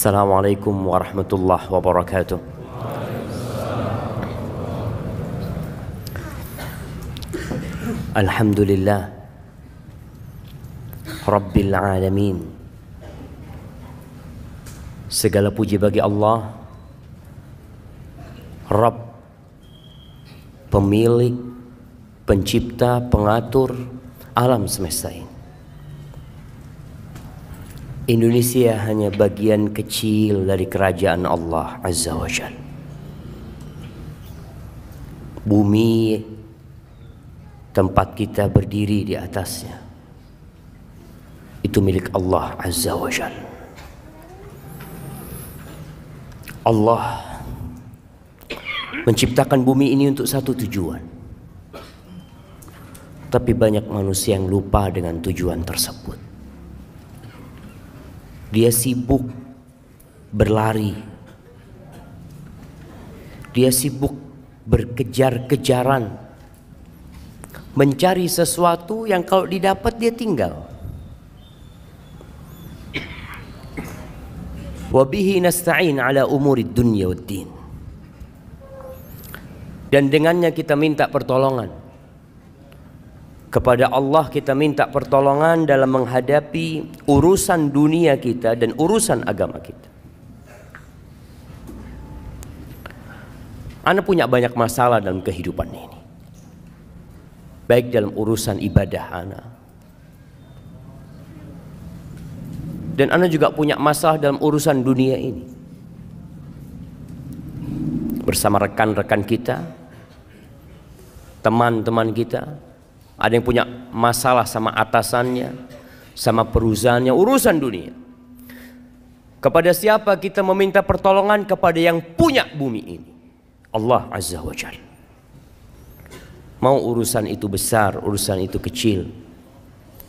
Assalamualaikum warahmatullahi wabarakatuh. Alhamdulillah Rabbil alamin. Segala puji bagi Allah, Rabb, pemilik, pencipta, pengatur alam semesta ini. Indonesia hanya bagian kecil dari kerajaan Allah Azza wa Jalla. Bumi tempat kita berdiri di atasnya itu milik Allah Azza wa Jalla. Allah menciptakan bumi ini untuk satu tujuan, tapi banyak manusia yang lupa dengan tujuan tersebut. Dia sibuk berlari, dia sibuk berkejar-kejaran, mencari sesuatu yang kalau didapat dia tinggal. Wabihi nasta'in ala umurid dunya waddin. Dan dengannya kita minta pertolongan. Kepada Allah kita minta pertolongan dalam menghadapi urusan dunia kita dan urusan agama kita. Ana punya banyak masalah dalam kehidupan ini, baik dalam urusan ibadah ana, dan ana juga punya masalah dalam urusan dunia ini. Bersama rekan-rekan kita, teman-teman kita, ada yang punya masalah sama atasannya, sama perusahaannya, urusan dunia. Kepada siapa kita meminta pertolongan? Kepada yang punya bumi ini, Allah Azza wa Jalla. Mau urusan itu besar, urusan itu kecil,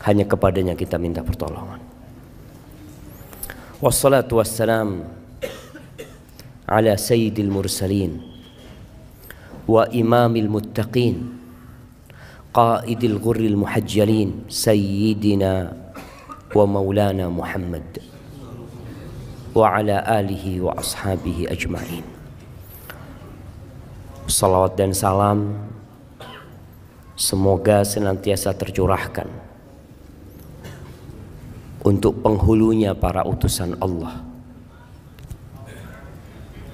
hanya kepadanya kita minta pertolongan. Wassalatu wassalam ala sayyidil mursalin wa imamil muttaqin qaidil ghurril muhajjalin sayyidina wa maulana Muhammad wa ala alihi wa ashabihi ajma'in. Salawat dan salam semoga senantiasa tercurahkan untuk penghulunya para utusan Allah,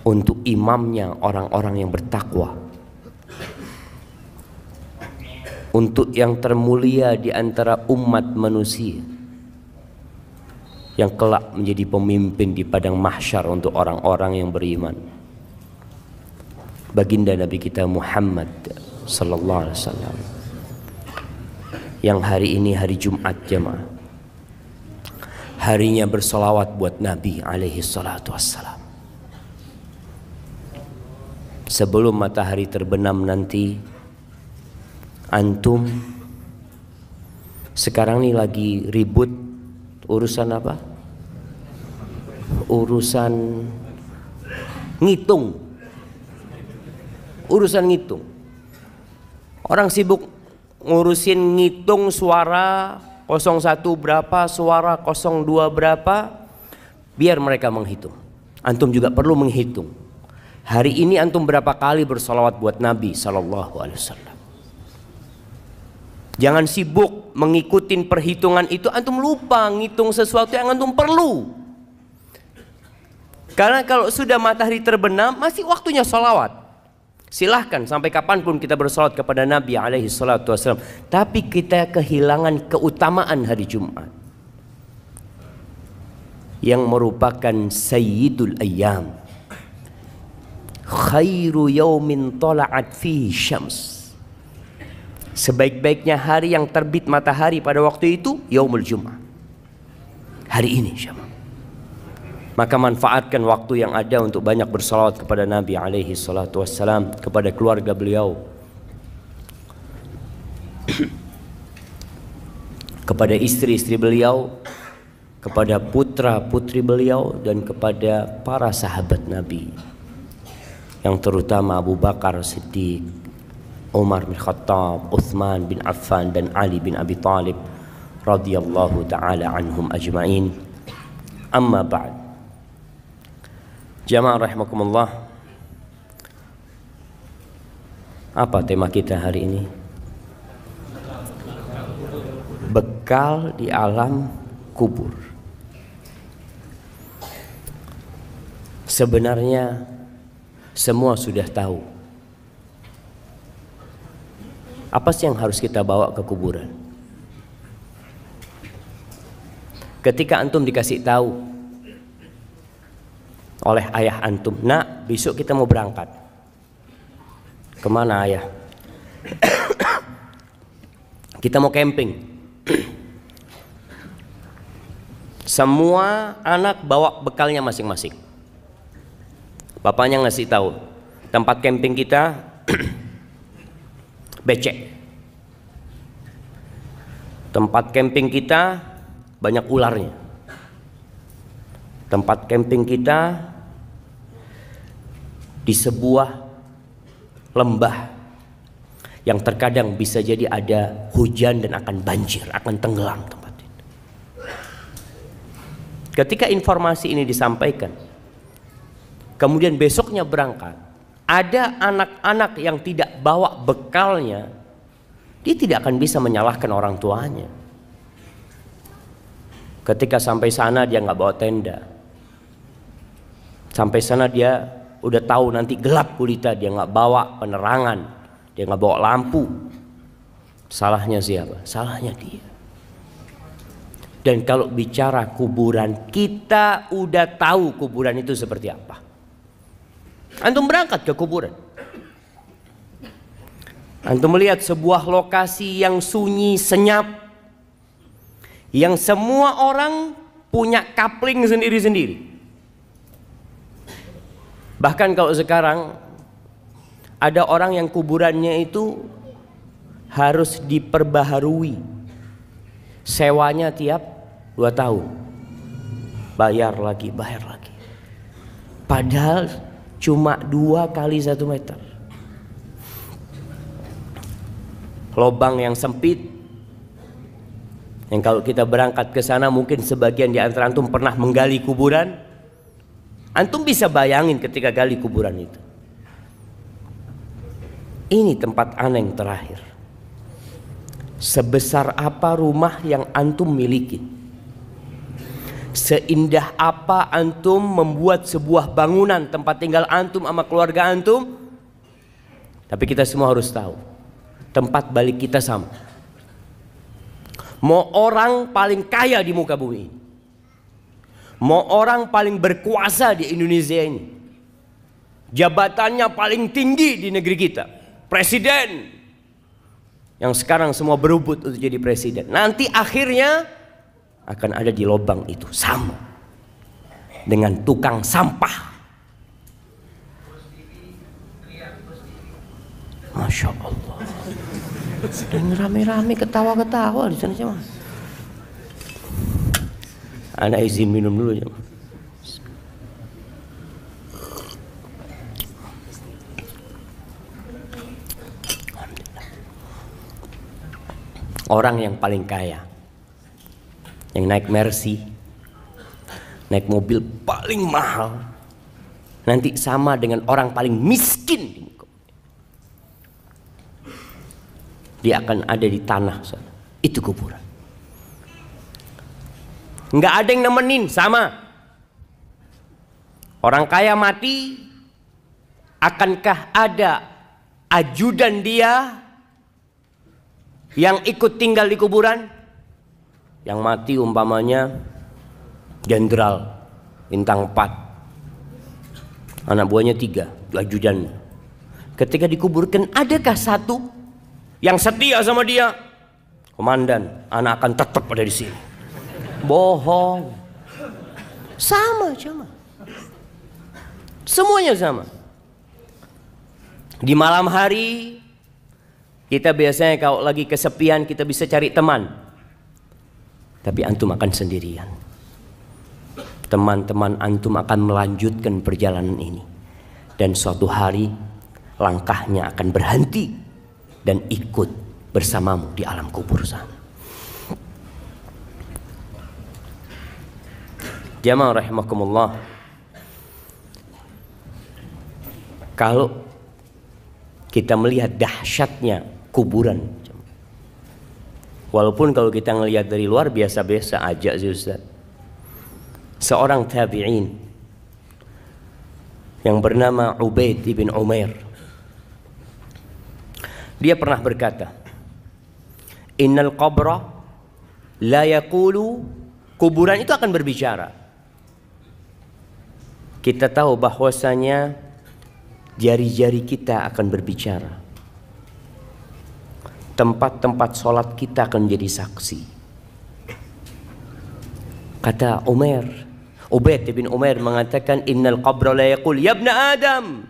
untuk imamnya orang-orang yang bertakwa, untuk yang termulia di antara umat manusia yang kelak menjadi pemimpin di padang mahsyar untuk orang-orang yang beriman, baginda Nabi kita Muhammad sallallahu alaihi wasallam, yang hari ini hari Jumat jemaah, harinya bersolawat buat Nabi alaihi salatu wassalam. Sebelum matahari terbenam nanti, antum sekarang ini lagi ribut urusan apa? Urusan ngitung. Urusan ngitung. Orang sibuk ngurusin ngitung suara 01 berapa, suara 02 berapa, biar mereka menghitung. Antum juga perlu menghitung. Hari ini antum berapa kali bersolawat buat Nabi sallallahu alaihi wasallam. Jangan sibuk mengikuti perhitungan itu, antum lupa ngitung sesuatu yang antum perlu. Karena kalau sudah matahari terbenam, masih waktunya solawat. Silahkan sampai kapanpun kita bersolawat kepada Nabi alaihi salatu wassalam. Tapi kita kehilangan keutamaan hari Jumat, yang merupakan sayyidul ayyam, khairu yaumin tala'at fihi syams. Sebaik-baiknya hari yang terbit matahari pada waktu itu yaumul Jum'ah, hari ini syama. Maka manfaatkan waktu yang ada untuk banyak bersalawat kepada Nabi alaihi salatu wassalam, kepada keluarga beliau, kepada istri-istri beliau, kepada putra-putri beliau, dan kepada para sahabat Nabi, yang terutama Abu Bakar Siddiq, Umar bin Khattab, Uthman bin Affan, dan Ali bin Abi Thalib radhiyallahu ta'ala anhum ajma'in. Amma ba'd. Jamaah rahimakumullah. Apa tema kita hari ini? Bekal di alam kubur. Sebenarnya semua sudah tahu. Apa sih yang harus kita bawa ke kuburan? Ketika antum dikasih tahu oleh ayah antum, nak, besok kita mau berangkat. Kemana ayah? Kita mau camping. Semua anak bawa bekalnya masing-masing. Bapaknya ngasih tahu, tempat camping kita becek. Tempat camping kita banyak ularnya. Tempat camping kita di sebuah lembah yang terkadang bisa jadi ada hujan dan akan banjir, akan tenggelam tempat itu. Ketika informasi ini disampaikan, kemudian besoknya berangkat, ada anak-anak yang tidak bawa bekalnya, dia tidak akan bisa menyalahkan orang tuanya. Ketika sampai sana dia nggak bawa tenda, sampai sana dia udah tahu nanti gelap gulita, dia nggak bawa penerangan, dia nggak bawa lampu. Salahnya siapa? Salahnya dia. Dan kalau bicara kuburan, kita udah tahu kuburan itu seperti apa. Antum berangkat ke kuburan, antum melihat sebuah lokasi yang sunyi, senyap, yang semua orang punya kapling sendiri-sendiri. Bahkan kalau sekarang ada orang yang kuburannya itu harus diperbaharui, sewanya tiap 2 tahun, bayar lagi. Padahal cuma 2 kali 1 meter, lobang yang sempit. Yang kalau kita berangkat ke sana, mungkin sebagian di antara antum pernah menggali kuburan. Antum bisa bayangin ketika gali kuburan itu. Ini tempat ana yang terakhir. Sebesar apa rumah yang antum miliki? Seindah apa antum membuat sebuah bangunan tempat tinggal antum sama keluarga antum? Tapi kita semua harus tahu, tempat balik kita sama. Mau orang paling kaya di muka bumi ini, mau orang paling berkuasa di Indonesia ini, jabatannya paling tinggi di negeri kita, presiden, yang sekarang semua berebut untuk jadi presiden, nanti akhirnya akan ada di lubang itu, sama dengan tukang sampah. Masya Allah. Dan rame-rame ketawa-ketawa di sana cuma. Anak izin minum dulu ya. Orang yang paling kaya, yang naik Mercy, naik mobil paling mahal, nanti sama dengan orang paling miskin. Dia akan ada di tanah sana. Itu kuburan. Nggak ada yang nemenin, sama. Orang kaya mati, akankah ada ajudan dia yang ikut tinggal di kuburan? Yang mati umpamanya jenderal bintang 4, anak buahnya 3, ajudan. Ketika dikuburkan, adakah satu yang setia sama dia? Komandan, anak akan tetap ada di sini. Bohong. Sama. Semuanya sama. Di malam hari kita biasanya kalau lagi kesepian kita bisa cari teman. Tapi antum akan sendirian. Teman-teman antum akan melanjutkan perjalanan ini. Dan suatu hari langkahnya akan berhenti dan ikut bersamamu di alam kubur sana. Jamaah rahimakumullah. Kalau kita melihat dahsyatnya kuburan, walaupun kalau kita melihat dari luar biasa-biasa aja sih Ustaz. Seorang tabi'in yang bernama Ubaid ibn Umair, dia pernah berkata, innal qabra la yaqulu, kuburan itu akan berbicara. Kita tahu bahwasanya jari-jari kita akan berbicara. Tempat-tempat sholat kita akan menjadi saksi. Kata Ubaid bin Umair mengatakan, innal qabra la yaqul ya ibna Adam.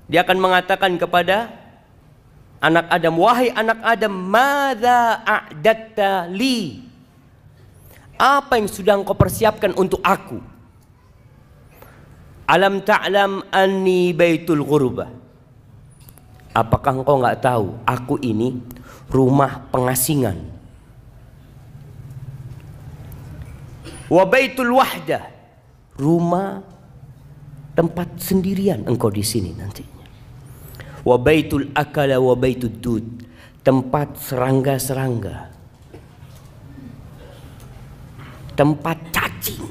Dia akan mengatakan kepada anak Adam, wahai anak Adam, madza a'datta li? Apa yang sudah engkau persiapkan untuk aku? Alam ta'lam anni baitul ghurbah. Apakah engkau enggak tahu aku ini rumah pengasingan? Wa baitul wahdah, rumah tempat sendirian engkau di sini nantinya. Wa baitul akala wa baitud dud, tempat serangga-serangga, tempat cacing,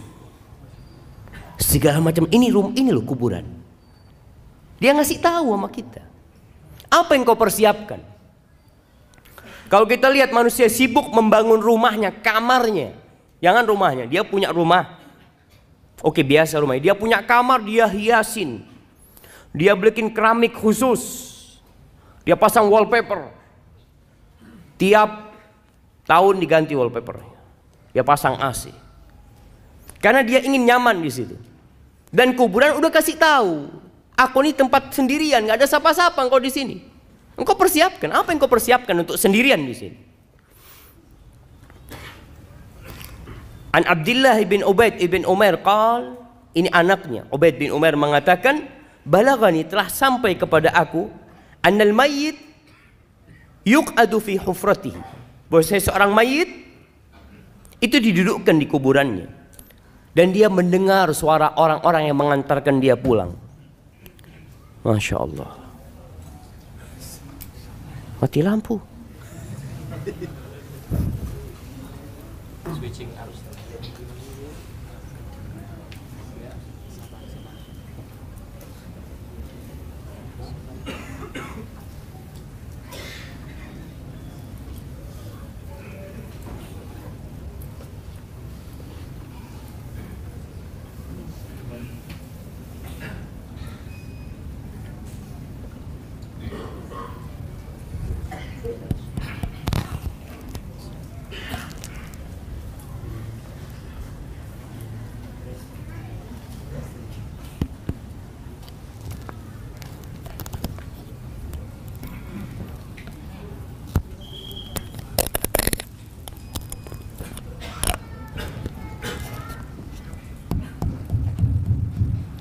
segala macam. Ini loh kuburan. Dia ngasih tahu sama kita apa yang kau persiapkan. Kalau kita lihat manusia sibuk membangun rumahnya, kamarnya, jangan rumahnya, dia punya rumah, oke biasa rumahnya, dia punya kamar, dia hiasin, dia bikin keramik khusus, dia pasang wallpaper, tiap tahun diganti wallpapernya, dia pasang AC, karena dia ingin nyaman di situ. Dan kuburan udah kasih tahu, aku ini tempat sendirian, nggak ada siapa-siapa engkau di sini. Engkau persiapkan apa yang kau persiapkan untuk sendirian di sini? An Abdullah bin Ubaid ibn Umair qal, ini anaknya Ubaid bin Umair mengatakan, balagani, telah sampai kepada aku, annal mayyit yuq'adu fi hufratihi, bahwasanya seorang mayit itu didudukkan di kuburannya dan dia mendengar suara orang-orang yang mengantarkan dia pulang. Masya Allah. Mati lampu. Switching arus.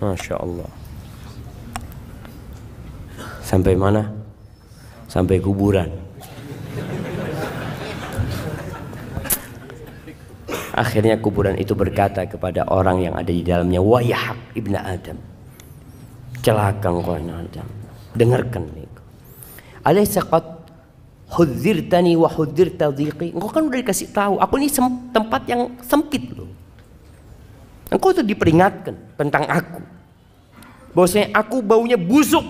Masya Allah. Sampai mana? Sampai kuburan. Akhirnya kuburan itu berkata kepada orang yang ada di dalamnya, wayhak ibnu Adam, celaka engkau Adam, dengarkan niku. Alaysa qad hudzirtani wa hudzirta dhiqi? Engkau kan udah dikasih tahu, aku ini tempat yang sempit loh. Engkau tuh diperingatkan tentang aku, bahwasanya aku baunya busuk.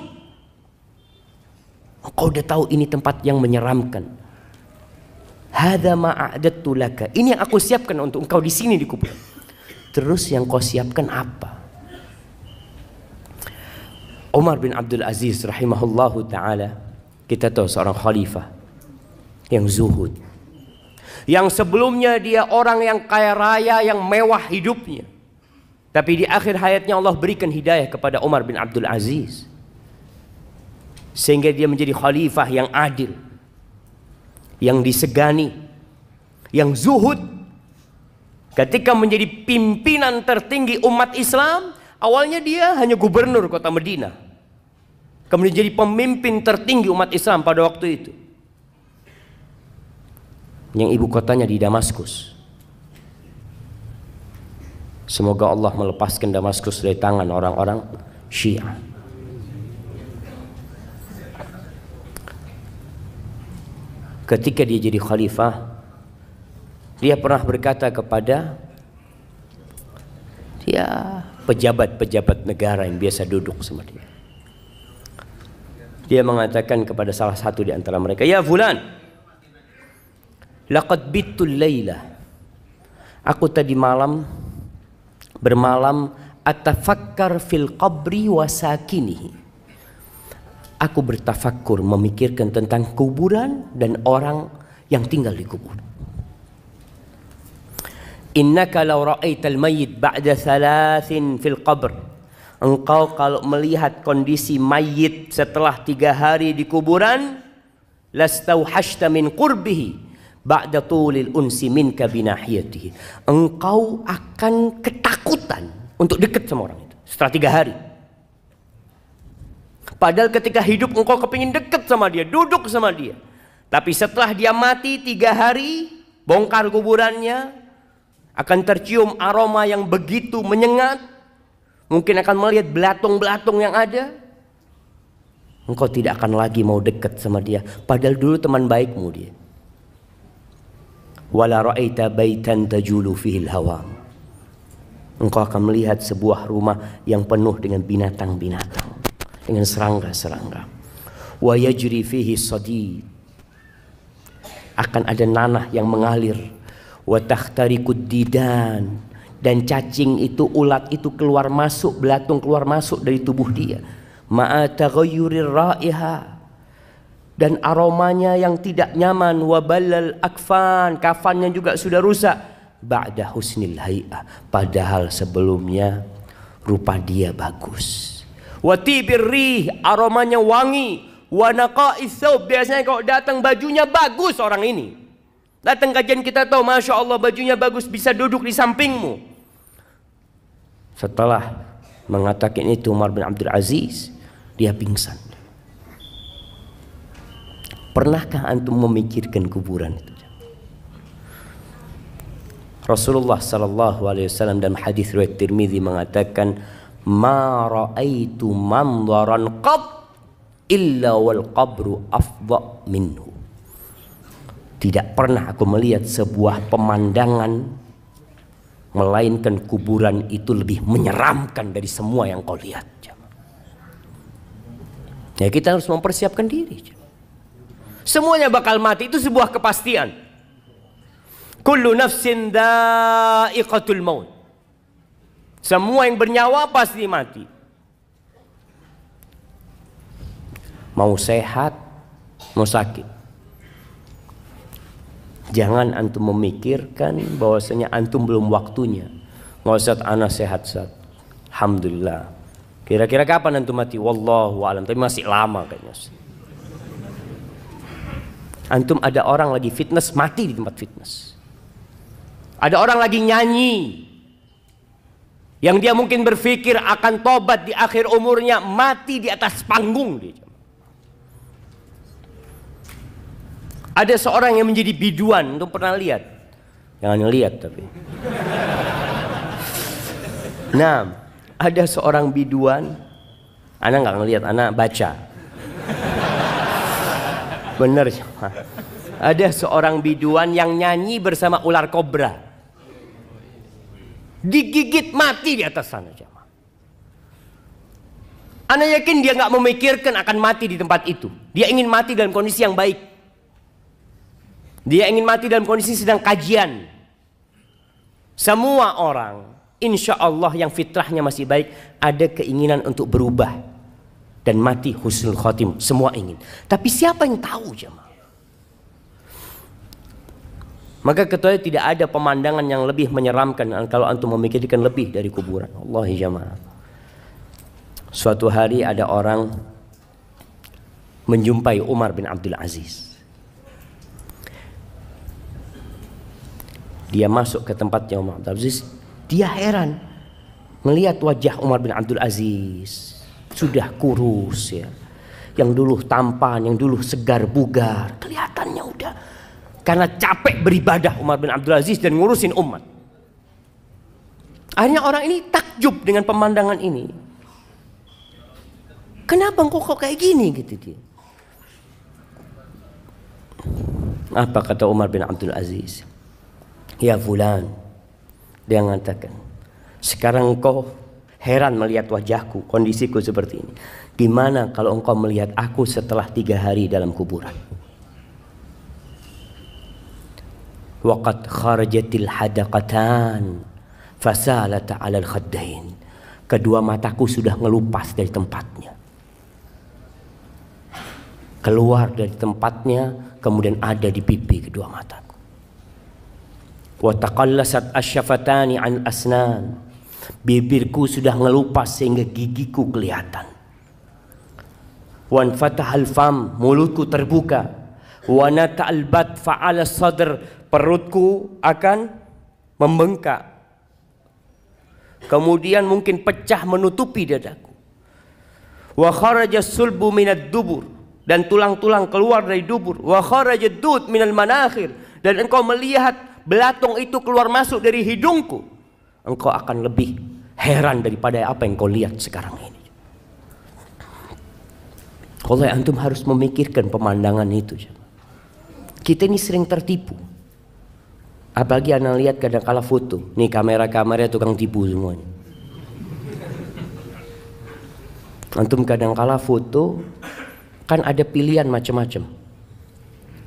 Engkau udah tahu ini tempat yang menyeramkan. Hadza ma a'dattu laka, ini yang aku siapkan untuk engkau di sini di kuburan. Terus yang kau siapkan apa? Umar bin Abdul Aziz rahimahullahu taala, kita tahu seorang khalifah yang zuhud, yang sebelumnya dia orang yang kaya raya, yang mewah hidupnya, tapi di akhir hayatnya Allah berikan hidayah kepada Umar bin Abdul Aziz, sehingga dia menjadi khalifah yang adil, yang disegani, yang zuhud. Ketika menjadi pimpinan tertinggi umat Islam, awalnya dia hanya gubernur kota Madinah, kemudian jadi pemimpin tertinggi umat Islam pada waktu itu, yang ibu kotanya di Damaskus. Semoga Allah melepaskan Damaskus dari tangan orang-orang Syiah. ketika dia jadi khalifah, dia pernah berkata kepada pejabat-pejabat negara yang biasa duduk sama dia. Dia mengatakan kepada salah satu di antara mereka, "Ya fulan, laqad bittul laylah." Aku tadi malam bermalam atafakkar fil qabri wa sakinihi. Aku bertafakkur, memikirkan tentang kuburan dan orang yang tinggal di kubur. Innaka law ra'aital mayyit ba'da thalathin fil qabr. Engkau kalau melihat kondisi mayit setelah 3 hari di kuburan, lastauhashta min qurbihi ba'da tulil unsi minka binahiyatihi. Engkau akan ketakutan untuk dekat sama orang itu setelah 3 hari. Padahal ketika hidup engkau kepingin dekat sama dia, duduk sama dia. Tapi setelah dia mati 3 hari, bongkar kuburannya, akan tercium aroma yang begitu menyengat. Mungkin akan melihat belatung-belatung yang ada. Engkau tidak akan lagi mau dekat sama dia. Padahal dulu teman baikmu dia. Wala ra'aita baitan tajulu fihil hawa. Engkau akan melihat sebuah rumah yang penuh dengan binatang-binatang, dengan serangga-serangga. Wa yajri fihi sadid. Akan ada nanah yang mengalir. Wa takhtarikud didan, dan cacing itu, ulat itu keluar masuk, belatung keluar masuk dari tubuh dia. Ma'a taghayyurir raiha, dan aromanya yang tidak nyaman. Wa balal akfan, kafannya juga sudah rusak. Ba'da husnil hay'ah, padahal sebelumnya rupa dia bagus. Wa tibir rih, aromanya wangi. Wa naqa'is thawb, biasanya kalau datang bajunya bagus orang ini. Datang kajian kita tahu, Masya Allah bajunya bagus, bisa duduk di sampingmu. Setelah mengatakan itu Umar bin Abdul Aziz, dia pingsan. Pernahkah antum memikirkan kuburan itu? Rasulullah sallallahu alaihi wasallam dalam hadis riwayat Tirmizi mengatakan, "Ma ra'aitu manzaran qat illa wal qabru afdha minhu." Tidak pernah aku melihat sebuah pemandangan melainkan kuburan itu lebih menyeramkan dari semua yang kau lihat. Ya, kita harus mempersiapkan diri. Semuanya bakal mati, itu sebuah kepastian. Kullu nafsin dha'iqatul maut. Semua yang bernyawa pasti mati. Mau sehat, mau sakit. Jangan antum memikirkan bahwasanya antum belum waktunya. Nggak usah, ana sehat saat. Alhamdulillah. Kira-kira kapan antum mati? Wallahu a'lam. Tapi masih lama kayaknya. Antum ada orang lagi fitness, mati di tempat fitness. Ada orang lagi nyanyi, yang dia mungkin berpikir akan tobat di akhir umurnya, mati di atas panggung dia. Ada seorang yang menjadi biduan, antum pernah lihat? Jangan lihat tapi. Nah, ada seorang biduan, anak nggak ngelihat, anak baca. Bener. Ada seorang biduan yang nyanyi bersama ular kobra. Digigit mati di atas sana. Anak yakin dia nggak memikirkan akan mati di tempat itu. Dia ingin mati dalam kondisi yang baik. Dia ingin mati dalam kondisi sedang kajian. Semua orang, insya Allah yang fitrahnya masih baik, ada keinginan untuk berubah dan mati husnul khotim. Semua ingin. Tapi siapa yang tahu jemaah? Maka ketahui tidak ada pemandangan yang lebih menyeramkan kalau antum memikirkan lebih dari kuburan. Wallahi jemaah. Suatu hari ada orang menjumpai Umar bin Abdul Aziz. Dia masuk ke tempatnya Umar bin Abdul Aziz. Dia heran melihat wajah Umar bin Abdul Aziz. Sudah kurus ya. Yang dulu tampan, yang dulu segar bugar. Kelihatannya udah. Karena capek beribadah Umar bin Abdul Aziz dan ngurusin umat. Akhirnya orang ini takjub dengan pemandangan ini. Kenapa engkau kok kayak gini gitu dia. Apa kata Umar bin Abdul Aziz? Ya fulan, dia mengatakan, sekarang engkau heran melihat wajahku, kondisiku seperti ini. Gimana kalau engkau melihat aku setelah 3 hari dalam kuburan? Waqad kharajatil hadaqatan fasalata 'alal khaddain. Kedua mataku sudah ngelupas dari tempatnya. Keluar dari tempatnya, kemudian ada di pipi kedua mataku. Wa taqallasat asyafatani an asnan. Bibirku sudah ngelupas sehingga gigiku kelihatan. Wan fatahal fam, mulutku terbuka. Wa nata'al bat fa'ala sadr, perutku akan membengkak. Kemudian mungkin pecah menutupi dadaku. Wa kharaja sulbu minad dubur, dan tulang-tulang keluar dari dubur. Wa kharaja dud minal manakhir, dan engkau melihat belatung itu keluar masuk dari hidungku. Engkau akan lebih heran daripada apa yang kau lihat sekarang ini. Kalau antum harus memikirkan pemandangan itu. Kita ini sering tertipu. Apalagi anda lihat kadang-kala foto. Nih kamera-kamera tukang tipu semuanya. Antum kadang-kala foto kan ada pilihan macam-macam.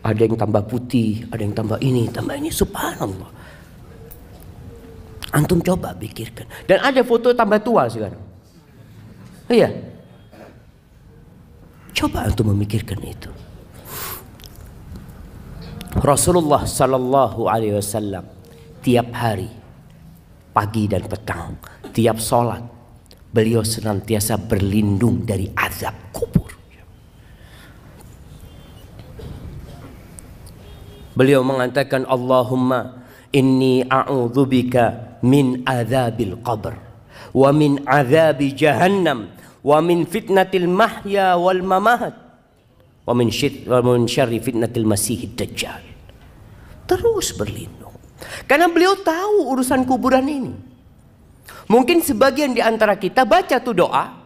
Ada yang tambah putih, ada yang tambah ini, subhanallah. Antum coba pikirkan. Dan ada foto tambah tua sekarang. Iya. Coba antum memikirkan itu. Rasulullah sallallahu alaihi wasallam tiap hari, pagi dan petang, tiap sholat, beliau senantiasa berlindung dari azab kubur. Beliau mengatakan, Allahumma inni a'udzubika min azabil qabr wa min azabi jahannam wa min fitnatil mahya wal mamat wa min syarri fitnatil masihid dajjal. Terus berlindung karena beliau tahu urusan kuburan ini. Mungkin sebagian di antara kita baca tuh doa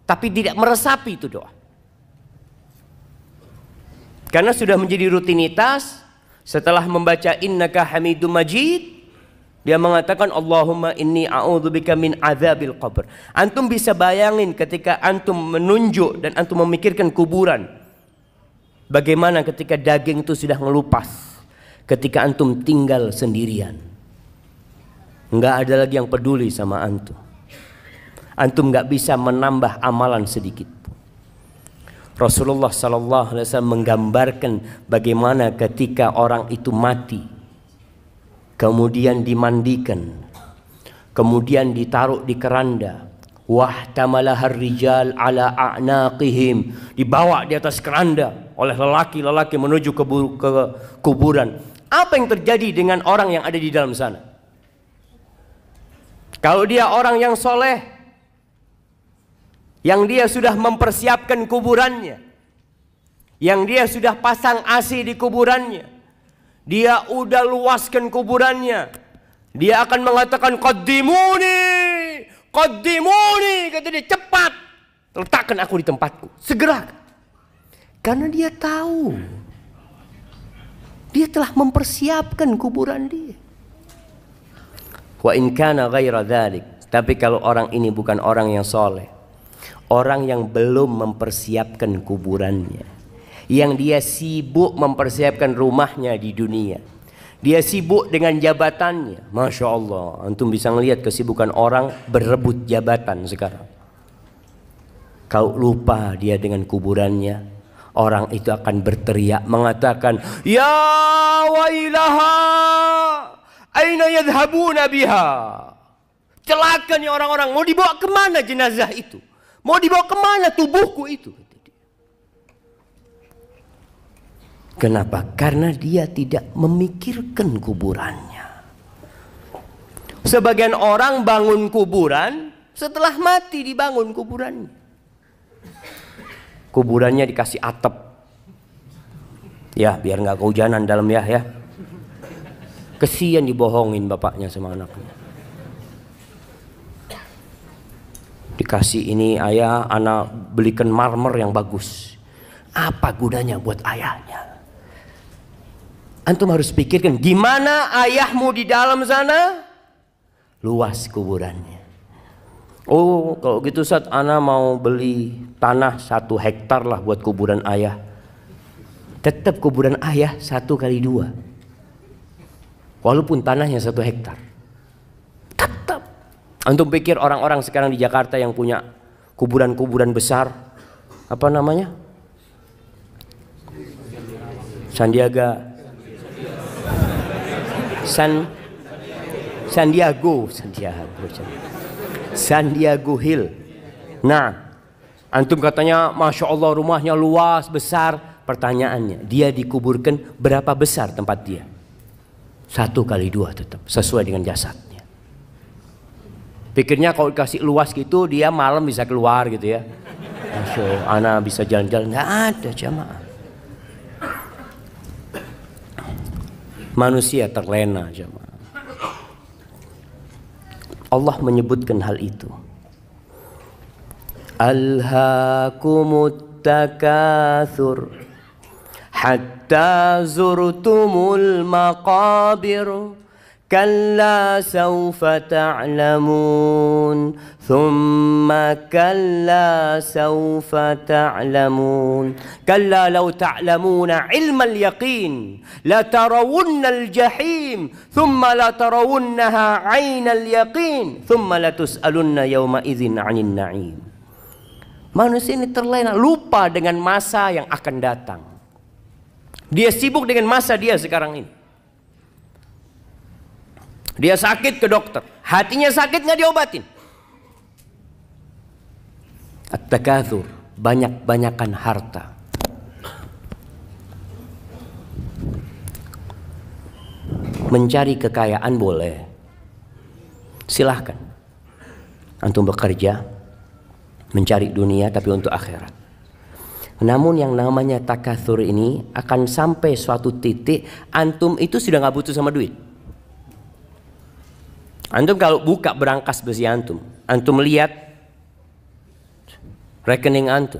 tapi tidak meresapi itu doa karena sudah menjadi rutinitas. Setelah membaca innaka hamidum majid, dia mengatakan Allahumma inni a'udzubika min azabil qabr. Antum bisa bayangin ketika antum menunjuk dan antum memikirkan kuburan, bagaimana ketika daging itu sudah ngelupas, ketika antum tinggal sendirian, nggak ada lagi yang peduli sama antum. Antum nggak bisa menambah amalan sedikit. Rasulullah sallallahu alaihi wasallam menggambarkan bagaimana ketika orang itu mati, kemudian dimandikan, kemudian ditaruh di keranda, wahtamalahar rijal ala a'naqihim, dibawa di atas keranda oleh lelaki-lelaki menuju ke kuburan. Apa yang terjadi dengan orang yang ada di dalam sana? Kalau dia orang yang soleh, yang dia sudah mempersiapkan kuburannya, yang dia sudah pasang AC di kuburannya, dia udah luaskan kuburannya, dia akan mengatakan qaddimuni, qaddimuni, kata dia, cepat letakkan aku di tempatku, segera. Karena dia tahu dia telah mempersiapkan kuburan dia. Wa in kana ghaira dzalik, tapi kalau orang ini bukan orang yang soleh, orang yang belum mempersiapkan kuburannya, yang dia sibuk mempersiapkan rumahnya di dunia, dia sibuk dengan jabatannya. Masya Allah, antum bisa melihat kesibukan orang berebut jabatan sekarang. Kalau lupa dia dengan kuburannya, orang itu akan berteriak mengatakan, ya wailaha, aina yadhhabuna biha. Celaka nih orang-orang, mau dibawa kemana jenazah itu? Mau dibawa kemana tubuhku itu? Kenapa? Karena dia tidak memikirkan kuburannya. Sebagian orang bangun kuburan, setelah mati dibangun kuburannya. Kuburannya dikasih atap. Ya, biar nggak kehujanan dalam ya. Kesian dibohongin bapaknya sama anaknya. Dikasih ini, ayah, anak belikan marmer yang bagus. Apa gunanya buat ayahnya? Antum harus pikirkan gimana ayahmu di dalam sana, luas kuburannya. Oh kalau gitu Ustaz, ana mau beli tanah 1 hektar lah buat kuburan ayah. Tetap kuburan ayah 1x2. Walaupun tanahnya 1 hektar. Tetap. Antum pikir orang-orang sekarang di Jakarta yang punya kuburan-kuburan besar, apa namanya? Sandiago Hill. Nah, antum katanya Masya Allah rumahnya luas, besar. Pertanyaannya, dia dikuburkan berapa besar tempat dia? 1x2 tetap, sesuai dengan jasadnya. Pikirnya kalau dikasih luas gitu, dia malam bisa keluar gitu ya. Masya Allah, anak bisa jalan-jalan. Nggak ada jamaah. Manusia terlena jamaah. Allah menyebutkan hal itu. Alhaakumut takatsur hatta zurtumul maqabir kalla sawfa ta'lamun thumma kalla sawfa ta'lamun kalla law ta'lamuna ilmal yaqin la tarawunnal jahim thumma la tarawunnaha 'ainal yaqin thumma la tus'alunna yawma idzin 'anil na'im. Manusia ini terlena, lupa dengan masa yang akan datang. Dia sibuk dengan masa dia sekarang ini. Dia sakit ke dokter, hatinya sakit nggak diobatin. At-takatsur, banyak-banyakan harta. Mencari kekayaan boleh, silahkan. Antum bekerja, mencari dunia tapi untuk akhirat. Namun yang namanya takatsur ini akan sampai suatu titik antum itu sudah nggak butuh sama duit. Antum kalau buka berangkas besi antum lihat rekening antum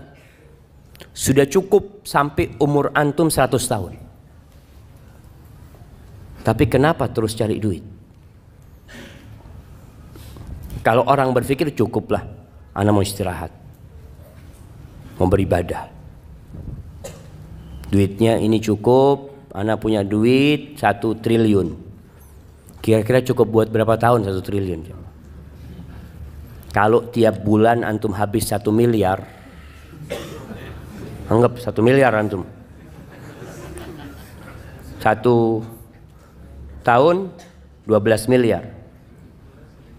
sudah cukup sampai umur antum 100 tahun. Tapi kenapa terus cari duit? Kalau orang berpikir cukuplah, ana mau istirahat, mau beribadah. Duitnya ini cukup, ana punya duit 1 triliun. Kira-kira cukup buat berapa tahun 1 triliun? Kalau tiap bulan antum habis 1 miliar, anggap 1 miliar antum. 1 tahun 12 miliar.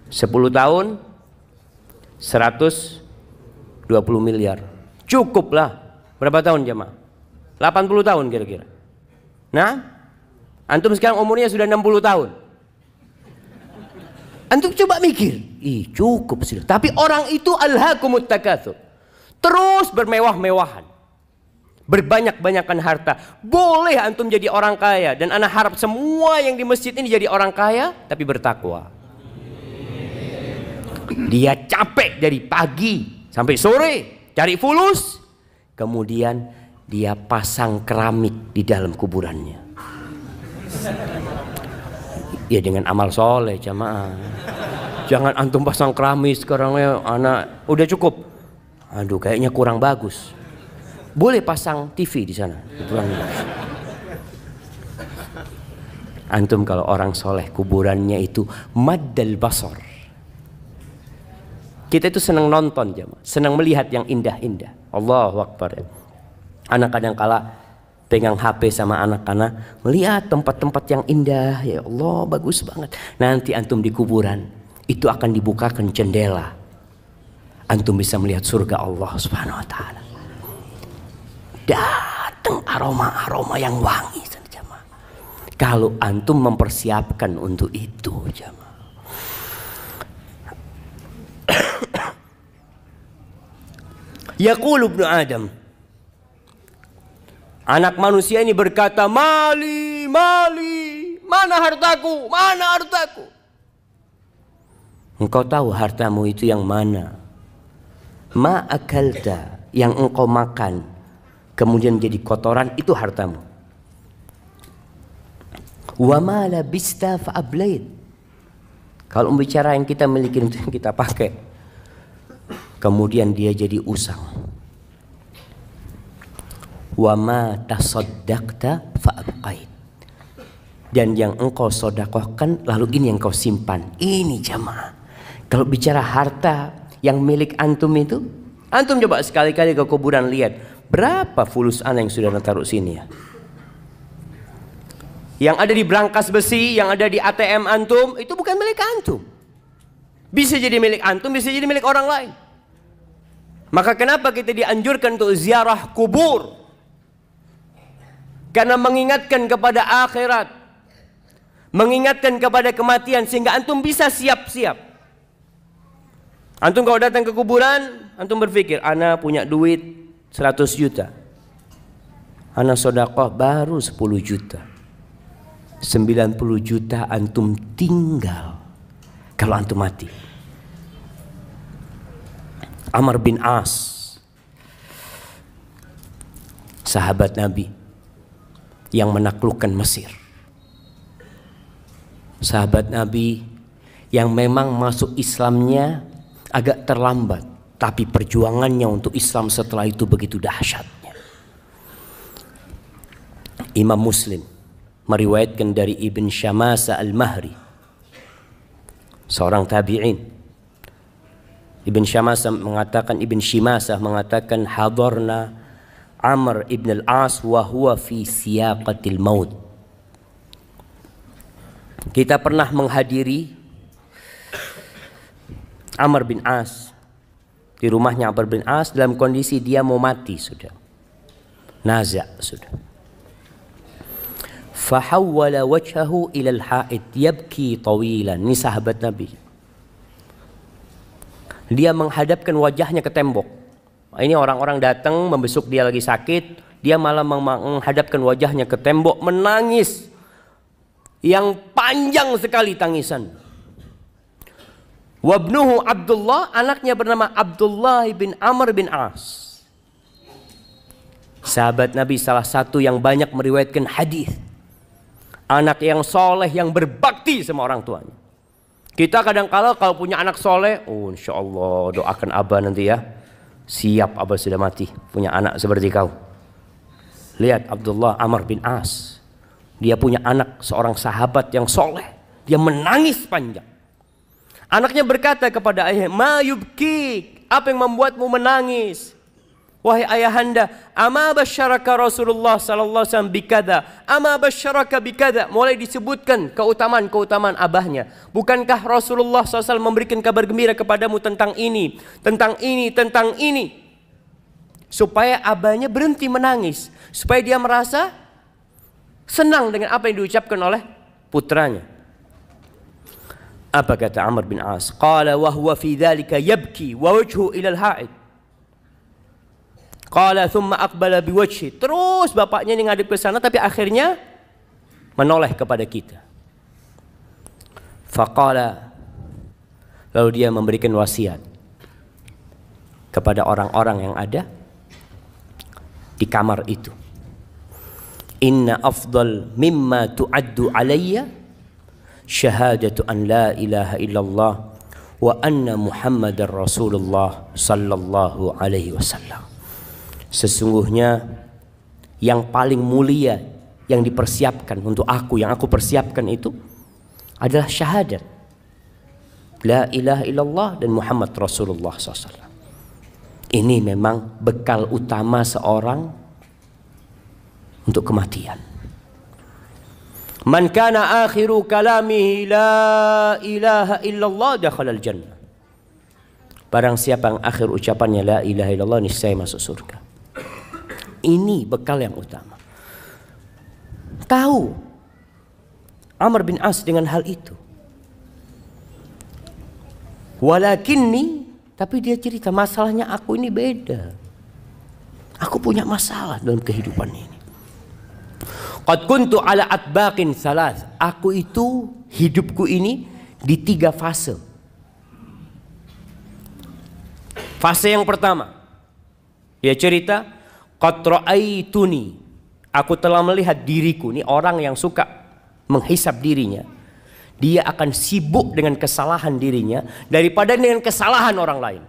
10 tahun 120 miliar. Cukup lah. Berapa tahun jemaah? 80 tahun kira-kira. Nah, antum sekarang umurnya sudah 60 tahun. Antum coba mikir, cukup sudah. Tapi orang itu alhaakumut takatsur. Terus bermewah-mewahan. Berbanyak-banyakan harta. Boleh antum jadi orang kaya. Dan ana harap semua yang di masjid ini jadi orang kaya, tapi bertakwa. Dia capek dari pagi sampai sore cari fulus, kemudian dia pasang keramik di dalam kuburannya. Ya dengan amal soleh jamaah. Jangan antum pasang keramik sekarang ya anak udah cukup. Aduh kayaknya kurang bagus. Boleh pasang TV di sana. Antum kalau orang soleh kuburannya itu maddal basar. Kita itu senang nonton jemaah, senang melihat yang indah-indah. Allahu Akbar. Anak kadang kala pegang HP sama anak-anak, melihat tempat-tempat yang indah. Ya Allah, bagus banget. Nanti antum di kuburan, itu akan dibukakan jendela. Antum bisa melihat surga Allah Subhanahu wa taala. Datang aroma-aroma yang wangi jemaah. Kalau antum mempersiapkan untuk itu jemaah. Yaqulu ibnu Adam, anak manusia ini berkata, mali, mali, mana hartaku, mana hartaku? Engkau tahu hartamu itu yang mana? Ma akalta, yang engkau makan kemudian menjadi kotoran, itu hartamu. Wa ma labista fa ablait. Kalau bicara yang kita miliki itu yang kita pakai, kemudian dia jadi usang. Wa ma tasaddaqta fa abqait. Dan yang engkau sedekahkan lalu ini yang kau simpan. Ini jamaah. Kalau bicara harta yang milik antum itu, antum coba sekali-kali ke kuburan lihat berapa fulus ana yang sudah taruh sini ya. Yang ada di brankas besi, yang ada di ATM antum, itu bukan milik antum. Bisa jadi milik antum, bisa jadi milik orang lain. Maka kenapa kita dianjurkan untuk ziarah kubur? Karena mengingatkan kepada akhirat, mengingatkan kepada kematian, sehingga antum bisa siap-siap. Antum kalau datang ke kuburan, antum berpikir, ana punya duit 100 juta. Ana sedekah baru 10 juta. 90 juta antum tinggal kalau antum mati. Amr bin As, sahabat Nabi yang menaklukkan Mesir. Sahabat Nabi yang memang masuk Islamnya agak terlambat, tapi perjuangannya untuk Islam setelah itu begitu dahsyatnya. Imam Muslim meriwayatkan dari Ibn Syamasa al-Mahri, seorang tabi'in. Ibn Syamasa mengatakan hadarna Amr ibn al-As wa huwa fi siyaqatil maut. Kita pernah menghadiri Amr bin As di rumahnya. Amr bin As dalam kondisi dia mau mati sudah, naza sudah. Fahawwala wajhahu ila al-ha'id yabki tawilan. Ini sahabat Nabi. Dia menghadapkan wajahnya ke tembok. Ini orang-orang datang membesuk dia lagi sakit, dia malah menghadapkan wajahnya ke tembok, menangis yang panjang sekali tangisan. Wabnuhu Abdullah, anaknya bernama Abdullah bin Amr bin As. Sahabat Nabi salah satu yang banyak meriwayatkan hadis. Anak yang soleh, yang berbakti sama orang tuanya. Kita kadang-kala kalau punya anak soleh, oh insya Allah doakan abah nanti ya. Siap abah sudah mati, punya anak seperti kau. Lihat Abdullah Amr bin As. Dia punya anak, seorang sahabat yang soleh. Dia menangis panjang. Anaknya berkata kepada ayah, ma yubkik, apa yang membuatmu menangis? Wahai ayahanda, ama basyaraka Rasulullah sallallahu alaihi wasallam bikada, ama basyaraka bikada. Mulai disebutkan keutamaan-keutamaan abahnya. Bukankah Rasulullah SAW memberikan kabar gembira kepadamu tentang ini, tentang ini, tentang ini? Supaya abahnya berhenti menangis, supaya dia merasa senang dengan apa yang diucapkan oleh putranya. Apa kata Amr bin As? Qala wa huwa fi dzalika yabki wa wajhu ila al-ha'id. Qala thumma aqbala biwajhi. Terus bapaknya ini ngadep ke sana, tapi akhirnya menoleh kepada kita. Faqala, lalu dia memberikan wasiat kepada orang-orang yang ada di kamar itu. Inna afdal mimma tu'addu alayya syahadatu an la ilaha illallah wa anna Muhammadar Rasulullah sallallahu alaihi wasallam. Sesungguhnya yang paling mulia yang dipersiapkan untuk aku, yang aku persiapkan itu adalah syahadat la ilaha illallah dan Muhammad Rasulullah SAW. Ini memang bekal utama seorang untuk kematian. Man kana akhiru kalamihi la ilaha illallah dakhala al-jannah. Barang siapa yang akhir ucapannya la ilaha illallah, niscaya masuk surga. Ini bekal yang utama. Tahu Amr bin As dengan hal itu. Walakinni, tapi dia cerita masalahnya aku ini beda. Aku punya masalah dalam kehidupan ini. Qad kuntu ala atbaqin salas. Aku itu hidupku ini di 3 fase. Fase yang pertama, dia cerita, qad ra'aituni, aku telah melihat diriku, ini orang yang suka menghisap dirinya, dia akan sibuk dengan kesalahan dirinya daripada dengan kesalahan orang lain.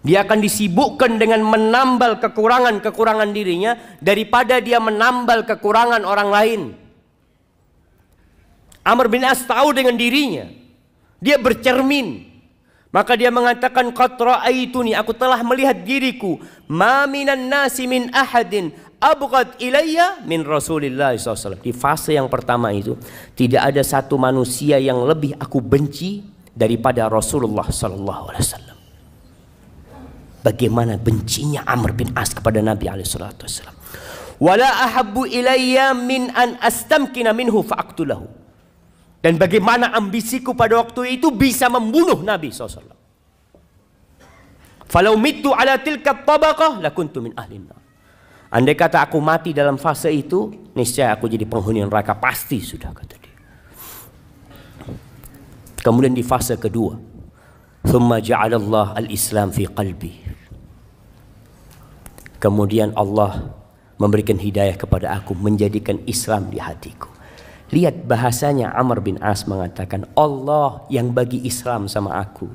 Dia akan disibukkan dengan menambal kekurangan-kekurangan dirinya daripada dia menambal kekurangan orang lain. Amr bin As tahu dengan dirinya. Dia bercermin. Maka dia mengatakan, qad ra'aituni, aku telah melihat diriku, ma minan nasi min ahadin abghad ilayya min Rasulillah SAW. Di fase yang pertama itu, tidak ada satu manusia yang lebih aku benci daripada Rasulullah SAW. Bagaimana bencinya Amr bin As kepada Nabi SAW. Wala ahabbu ilayya min an astamkina minhu fa'aqtulahu. Dan bagaimana ambisiku pada waktu itu bisa membunuh Nabi SAW. Falau mittu ala tilka tabaqah lakuntu min ahlin nar. Andai kata aku mati dalam fase itu, niscaya aku jadi penghuni neraka, pasti sudah, kata dia. Kemudian di fase kedua, thumma ja'alallah al-islam fi qalbi. Kemudian Allah memberikan hidayah kepada aku, menjadikan Islam di hatiku. Lihat bahasanya, Amr bin As mengatakan, Allah yang bagi Islam sama aku.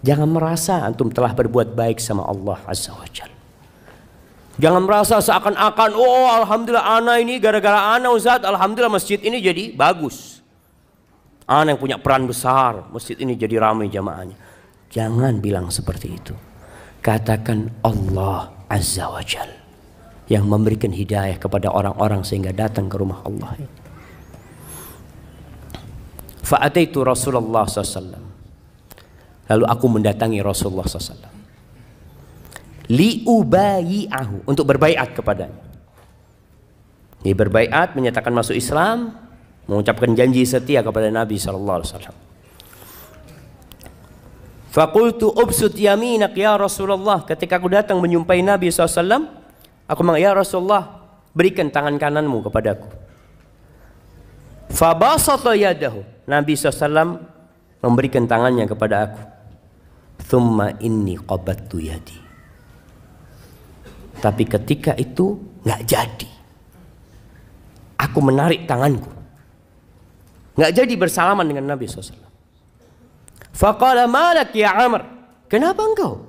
Jangan merasa antum telah berbuat baik sama Allah Azza wa Jalla. Jangan merasa seakan-akan, oh alhamdulillah ana ini gara-gara ana Ustaz, alhamdulillah masjid ini jadi bagus. Ana yang punya peran besar, masjid ini jadi ramai jamaahnya. Jangan bilang seperti itu. Katakan Allah Azza wa Jalla yang memberikan hidayah kepada orang-orang sehingga datang ke rumah Allah ini. Fa'ataitu Rasulullah SAW. Lalu aku mendatangi Rasulullah SAW. Liubayi'ahu, untuk berbaiat kepadanya. Dia berbaiat, menyatakan masuk Islam, mengucapkan janji setia kepada Nabi SAW. Faqultu ubsut yaminak ya Rasulullah. Ketika aku datang menyumpai Nabi SAW, aku mengatakan, ya Rasulullah, berikan tangan kananmu kepadaku. Fabasata yadahu. Nabi SAW memberikan tangannya kepada aku. Thumma inni qabattu yadi. Tapi ketika itu nggak jadi. Aku menarik tanganku. Nggak jadi bersalaman dengan Nabi SAW. Faqala malak ya Amr. Kenapa engkau?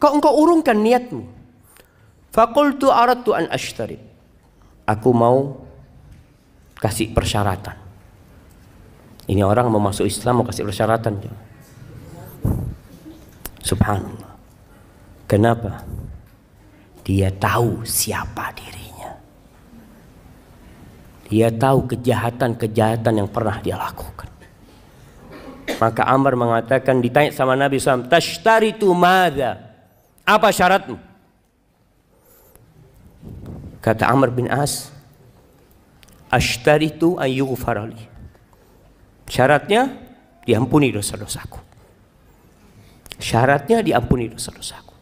Kok engkau urungkan niatmu? Faqultu aradtu an ashtari. Aku mau kasih persyaratan. Ini orang mau masuk Islam mau kasih persyaratan. Subhanallah. Kenapa? Dia tahu siapa dirinya. Dia tahu kejahatan-kejahatan yang pernah dia lakukan. Maka Amr mengatakan, ditanya sama Nabi SAW, tashtaritu madza? Apa syaratmu? Kata Amr bin As, ashtaritu an yughfara li. Syaratnya diampuni dosa-dosaku. Syaratnya diampuni dosa-dosaku.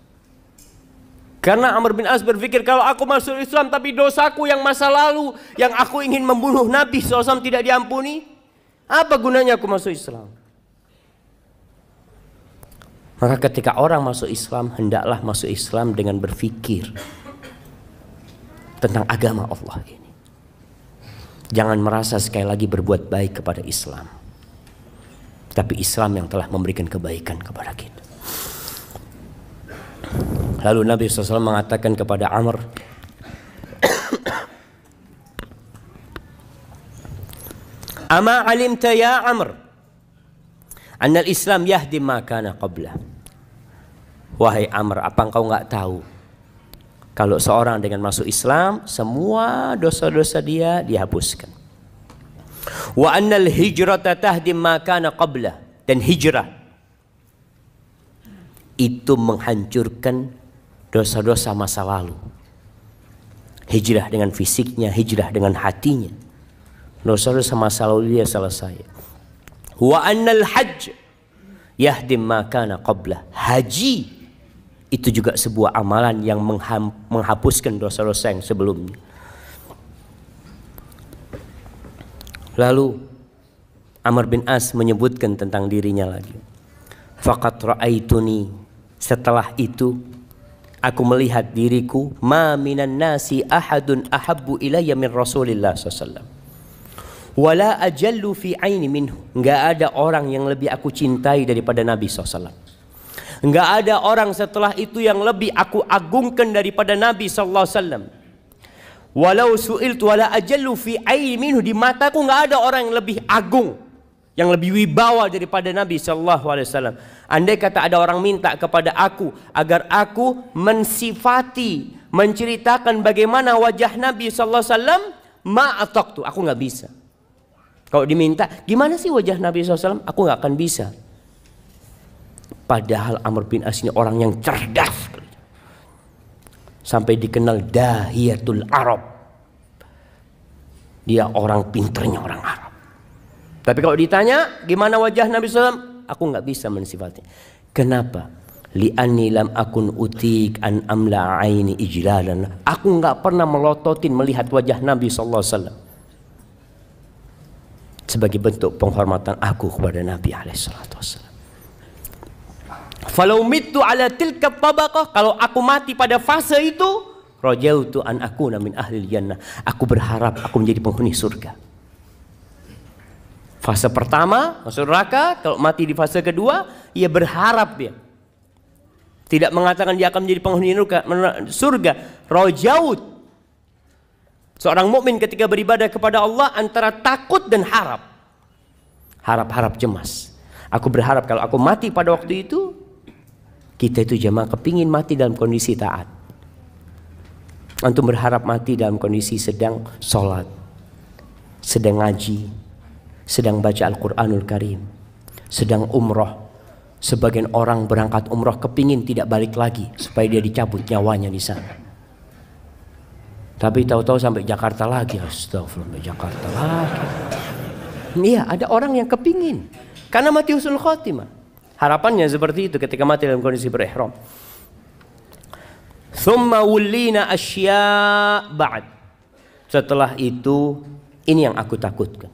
Karena Amr bin As berpikir, kalau aku masuk Islam tapi dosaku yang masa lalu, yang aku ingin membunuh Nabi SAW tidak diampuni, apa gunanya aku masuk Islam? Maka ketika orang masuk Islam, hendaklah masuk Islam dengan berpikir tentang agama Allah ini. Jangan merasa sekali lagi berbuat baik kepada Islam, tapi Islam yang telah memberikan kebaikan kepada kita. Lalu Nabi SAW mengatakan kepada Amr, Ama alimta ya Amr, anna al-Islam yahdi ma kana qabla. Wahai Amr, apa engkau enggak tahu kalau seorang dengan masuk Islam, semua dosa-dosa dia dihapuskan. Wa annal hijrata tahdi ma kana qabla, dan hijrah itu menghancurkan dosa-dosa masa lalu. Hijrah dengan fisiknya, hijrah dengan hatinya. Dosa-dosa masa lalu dia selesai. Wa annal hajj yahdi ma kana qabla. Haji itu juga sebuah amalan yang menghapuskan dosa-dosa yang sebelumnya. Lalu Amr bin As menyebutkan tentang dirinya lagi. Faqad ra'aituni, setelah itu aku melihat diriku, ma minan nasi ahadun ahabbu ilayya min Rasulillah SAW. Wala ajallu fi aini minhu. Enggak ada orang yang lebih aku cintai daripada Nabi SAW. Enggak ada orang setelah itu yang lebih aku agungkan daripada Nabi SAW. Walau su'iltu wala ajallu fi aini minhu. Di mataku enggak ada orang yang lebih agung, yang lebih wibawa daripada Nabi SAW. Andai kata ada orang minta kepada aku agar aku mensifati, menceritakan bagaimana wajah Nabi SAW, ma'ataktu, aku nggak bisa. Kalau diminta, gimana sih wajah Nabi SAW, aku nggak akan bisa. Padahal Amr bin As ini orang yang cerdas, sampai dikenal dahiyatul Arab. Dia orang pinternya orang Arab. Tapi kalau ditanya gimana wajah Nabi SAW, aku nggak bisa mensifati. Kenapa? Li'anni lam akun utik an amla aini ijlalan. Aku nggak pernah melototin melihat wajah Nabi SAW sebagai bentuk penghormatan aku kepada Nabi SAW. Falau mittu ala tilka tabaqah, kalau aku mati pada fase itu, rajautu an akuna min ahli jannah. Aku berharap aku menjadi penghuni surga. Fase pertama masuk neraka, kalau mati di fase kedua, ia berharap dia. Tidak mengatakan dia akan menjadi penghuni surga. Rajaut. Seorang mukmin ketika beribadah kepada Allah antara takut dan harap. Harap-harap cemas. Aku berharap kalau aku mati pada waktu itu, kita itu jemaah kepingin mati dalam kondisi taat. Antum berharap mati dalam kondisi sedang sholat, sedang ngaji, sedang baca Al-Quranul Karim, sedang umroh. Sebagian orang berangkat umroh kepingin tidak balik lagi supaya dia dicabut nyawanya di sana. Tapi tahu-tahu sampai Jakarta lagi. Astagfirullah, sampai Jakarta lagi. Iya, ada orang yang kepingin karena mati husnul khotimah. Harapannya seperti itu ketika mati dalam kondisi berihram. Thumma wullina asya' ba'd. Setelah itu, ini yang aku takutkan.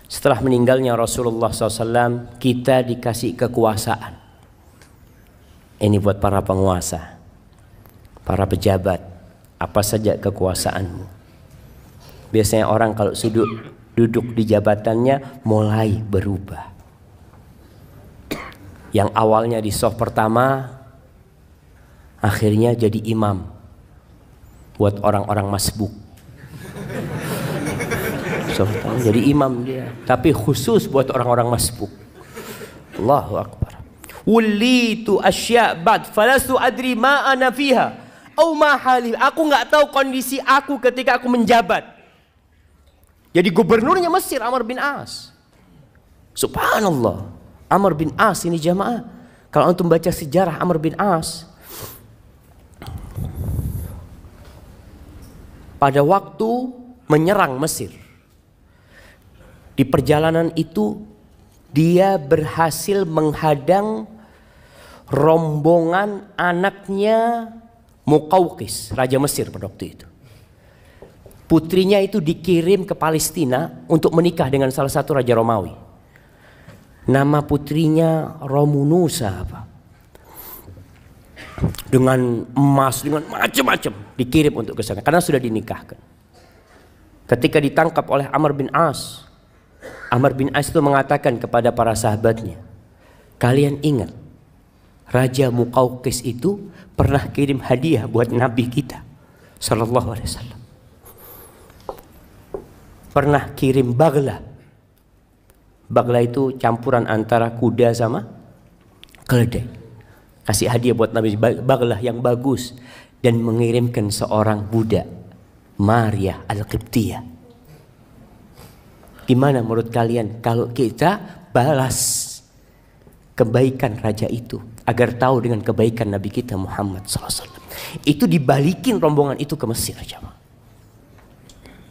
Setelah meninggalnya Rasulullah SAW, kita dikasih kekuasaan. Ini buat para penguasa, para pejabat, apa saja kekuasaanmu. Biasanya orang kalau duduk di jabatannya mulai berubah. Yang awalnya di soft pertama, akhirnya jadi imam buat orang-orang masbuk. Jadi imam dia, tapi khusus buat orang-orang masbuk. Allahu Akbar. Wulitu asya' ba'd falastu adri ma ana fiha au ma hali. Aku nggak tahu kondisi aku ketika aku menjabat. Jadi gubernurnya Mesir Amr bin As. Subhanallah. Amr bin As ini jamaah. Kalau antum baca sejarah Amr bin As, pada waktu menyerang Mesir, di perjalanan itu dia berhasil menghadang rombongan anaknya Muqawqis, raja Mesir pada waktu itu. Putrinya itu dikirim ke Palestina untuk menikah dengan salah satu raja Romawi. Nama putrinya Romunusa apa? Dengan emas, dengan macam-macam dikirim untuk ke sana karena sudah dinikahkan. Ketika ditangkap oleh Amr bin As, Amr bin As itu mengatakan kepada para sahabatnya, kalian ingat Raja Muqawqis itu pernah kirim hadiah buat Nabi kita Sallallahu Alaihi Wasallam. Pernah kirim bagla. Bagla itu campuran antara kuda sama keledai. Kasih hadiah buat Nabi, bagla yang bagus. Dan mengirimkan seorang budak, Maria Al-Qibtiyah. Gimana menurut kalian kalau kita balas kebaikan raja itu agar tahu dengan kebaikan Nabi kita Muhammad SAW? Itu dibalikin rombongan itu ke Mesir aja.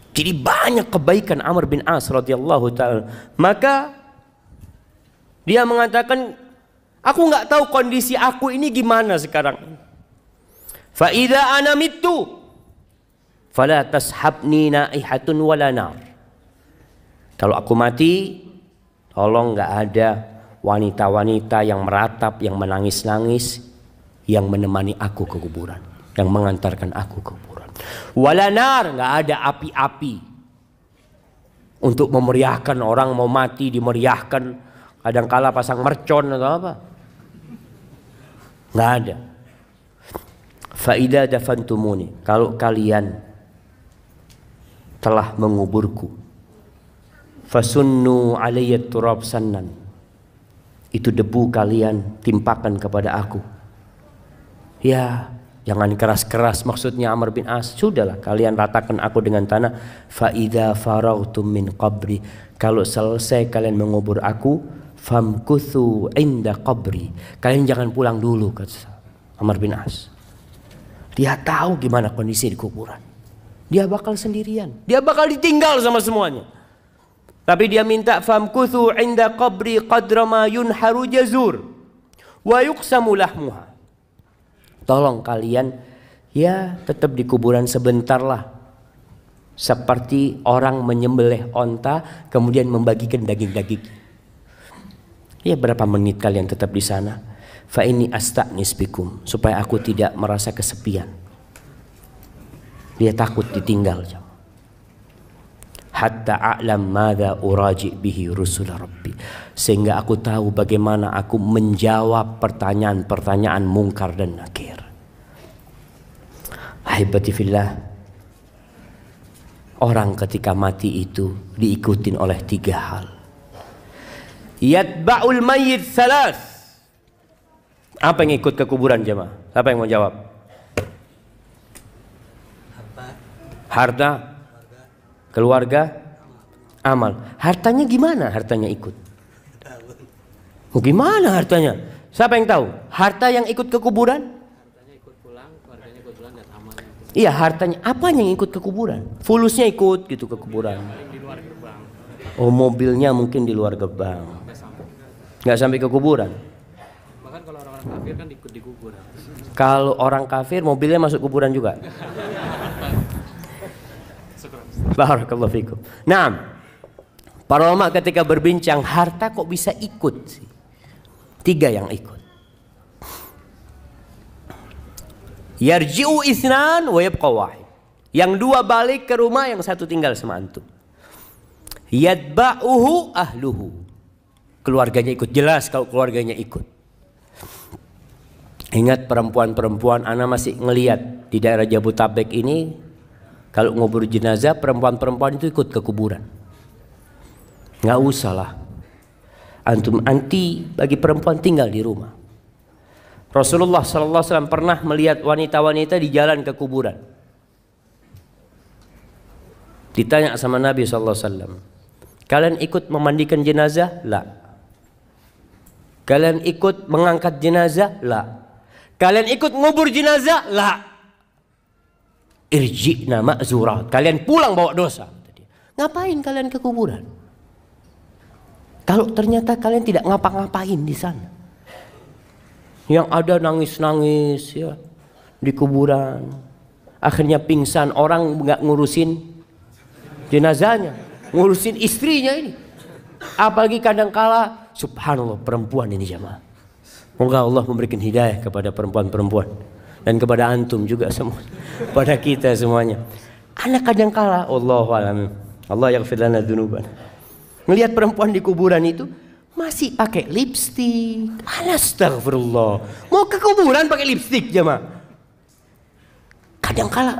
Jadi banyak kebaikan Amr bin As radhiyallahu ta'ala. Maka dia mengatakan, aku nggak tahu kondisi aku ini gimana sekarang. Fa idza ana mittu fala tashabni naihatun wala nar. Kalau aku mati, tolong nggak ada wanita-wanita yang meratap, yang menangis-nangis, yang menemani aku ke kuburan, yang mengantarkan aku ke kuburan. Wala nar, nggak ada api-api untuk memeriahkan orang mau mati, dimeriahkan. Kadangkala pasang mercon atau apa, nggak ada. Faida dafantumuni, kalau kalian telah menguburku, fasunnu alayya turab sannan, itu debu kalian timpakan kepada aku. Ya, jangan keras-keras maksudnya Amr bin As. Sudahlah, kalian ratakan aku dengan tanah. Faida farautum min qabri, kalau selesai kalian mengubur aku, famkuthu inda qabri, kalian jangan pulang dulu, kata Amr bin As. Dia tahu gimana kondisi di kuburan. Dia bakal sendirian, dia bakal ditinggal sama semuanya. Tapi dia minta famkuthu inda qabri qadra ma yunharu jazur wa yuqsamu lahmuha. Tolong kalian ya tetap di kuburan sebentar lah. Seperti orang menyembelih onta kemudian membagikan daging-daging. Ya berapa menit kalian tetap di sana. Fa inni asta'nis bikum, supaya aku tidak merasa kesepian. Dia takut ditinggal. Hatta a'lam madza uraji bihi rusul rabbi, sehingga aku tahu bagaimana aku menjawab pertanyaan-pertanyaan mungkar dan nakir. Ahibati fillah, orang ketika mati itu diikutin oleh 3 hal. Yatba'ul mayyit salas. Apa yang ikut ke kuburan jemaah? Siapa yang mau jawab? Harta, keluarga, amal. Hartanya gimana? Hartanya ikut. Oh, gimana hartanya? Siapa yang tahu? Harta yang ikut ke kuburan? Hartanya ikut pulang, keluarganya ikut pulang, dan amalnya ikut. Iya, hartanya. Apa yang ikut ke kuburan? Fulusnya ikut gitu ke kuburan. Di luar gerbang. Oh, mobilnya mungkin di luar gerbang. Nggak sampai ke kuburan. Bahkan kalau orang-orang kafir kan ikut di kuburan. Kalau orang kafir mobilnya masuk kuburan juga. Barakallahu fikum. Nah, para ulama ketika berbincang harta kok bisa ikut sih? 3 yang ikut. Yarji'u isnan wa yabqa wahid. Yang 2 balik ke rumah, yang 1 tinggal sama antum. Yatba'uhu ahluhu. Keluarganya ikut, jelas kalau keluarganya ikut. Ingat perempuan-perempuan, ana masih ngelihat di daerah Jabodetabek ini, kalau ngubur jenazah perempuan-perempuan itu ikut ke kuburan. Nggak usah lah antum anti bagi perempuan tinggal di rumah. Rasulullah SAW pernah melihat wanita-wanita di jalan ke kuburan. Ditanya sama Nabi SAW, kalian ikut memandikan jenazah? La. Kalian ikut mengangkat jenazah? La. Kalian ikut ngubur jenazah? La. Irji'na ma'zurat, kalian pulang bawa dosa. Ngapain kalian ke kuburan? Kalau ternyata kalian tidak ngapa-ngapain di sana, yang ada nangis-nangis ya di kuburan, akhirnya pingsan, orang nggak ngurusin jenazahnya, ngurusin istrinya ini. Apalagi kadangkala, subhanallah, perempuan ini jamaah. Moga Allah memberikan hidayah kepada perempuan-perempuan. Dan kepada antum juga semua, pada kita semuanya. Anak kadangkala, Allahu a'lam, Allah yaghfir lana dzunuban, melihat perempuan di kuburan itu masih pakai lipstik. Astagfirullah, mau ke kuburan pakai lipstik jemaah. Kadangkala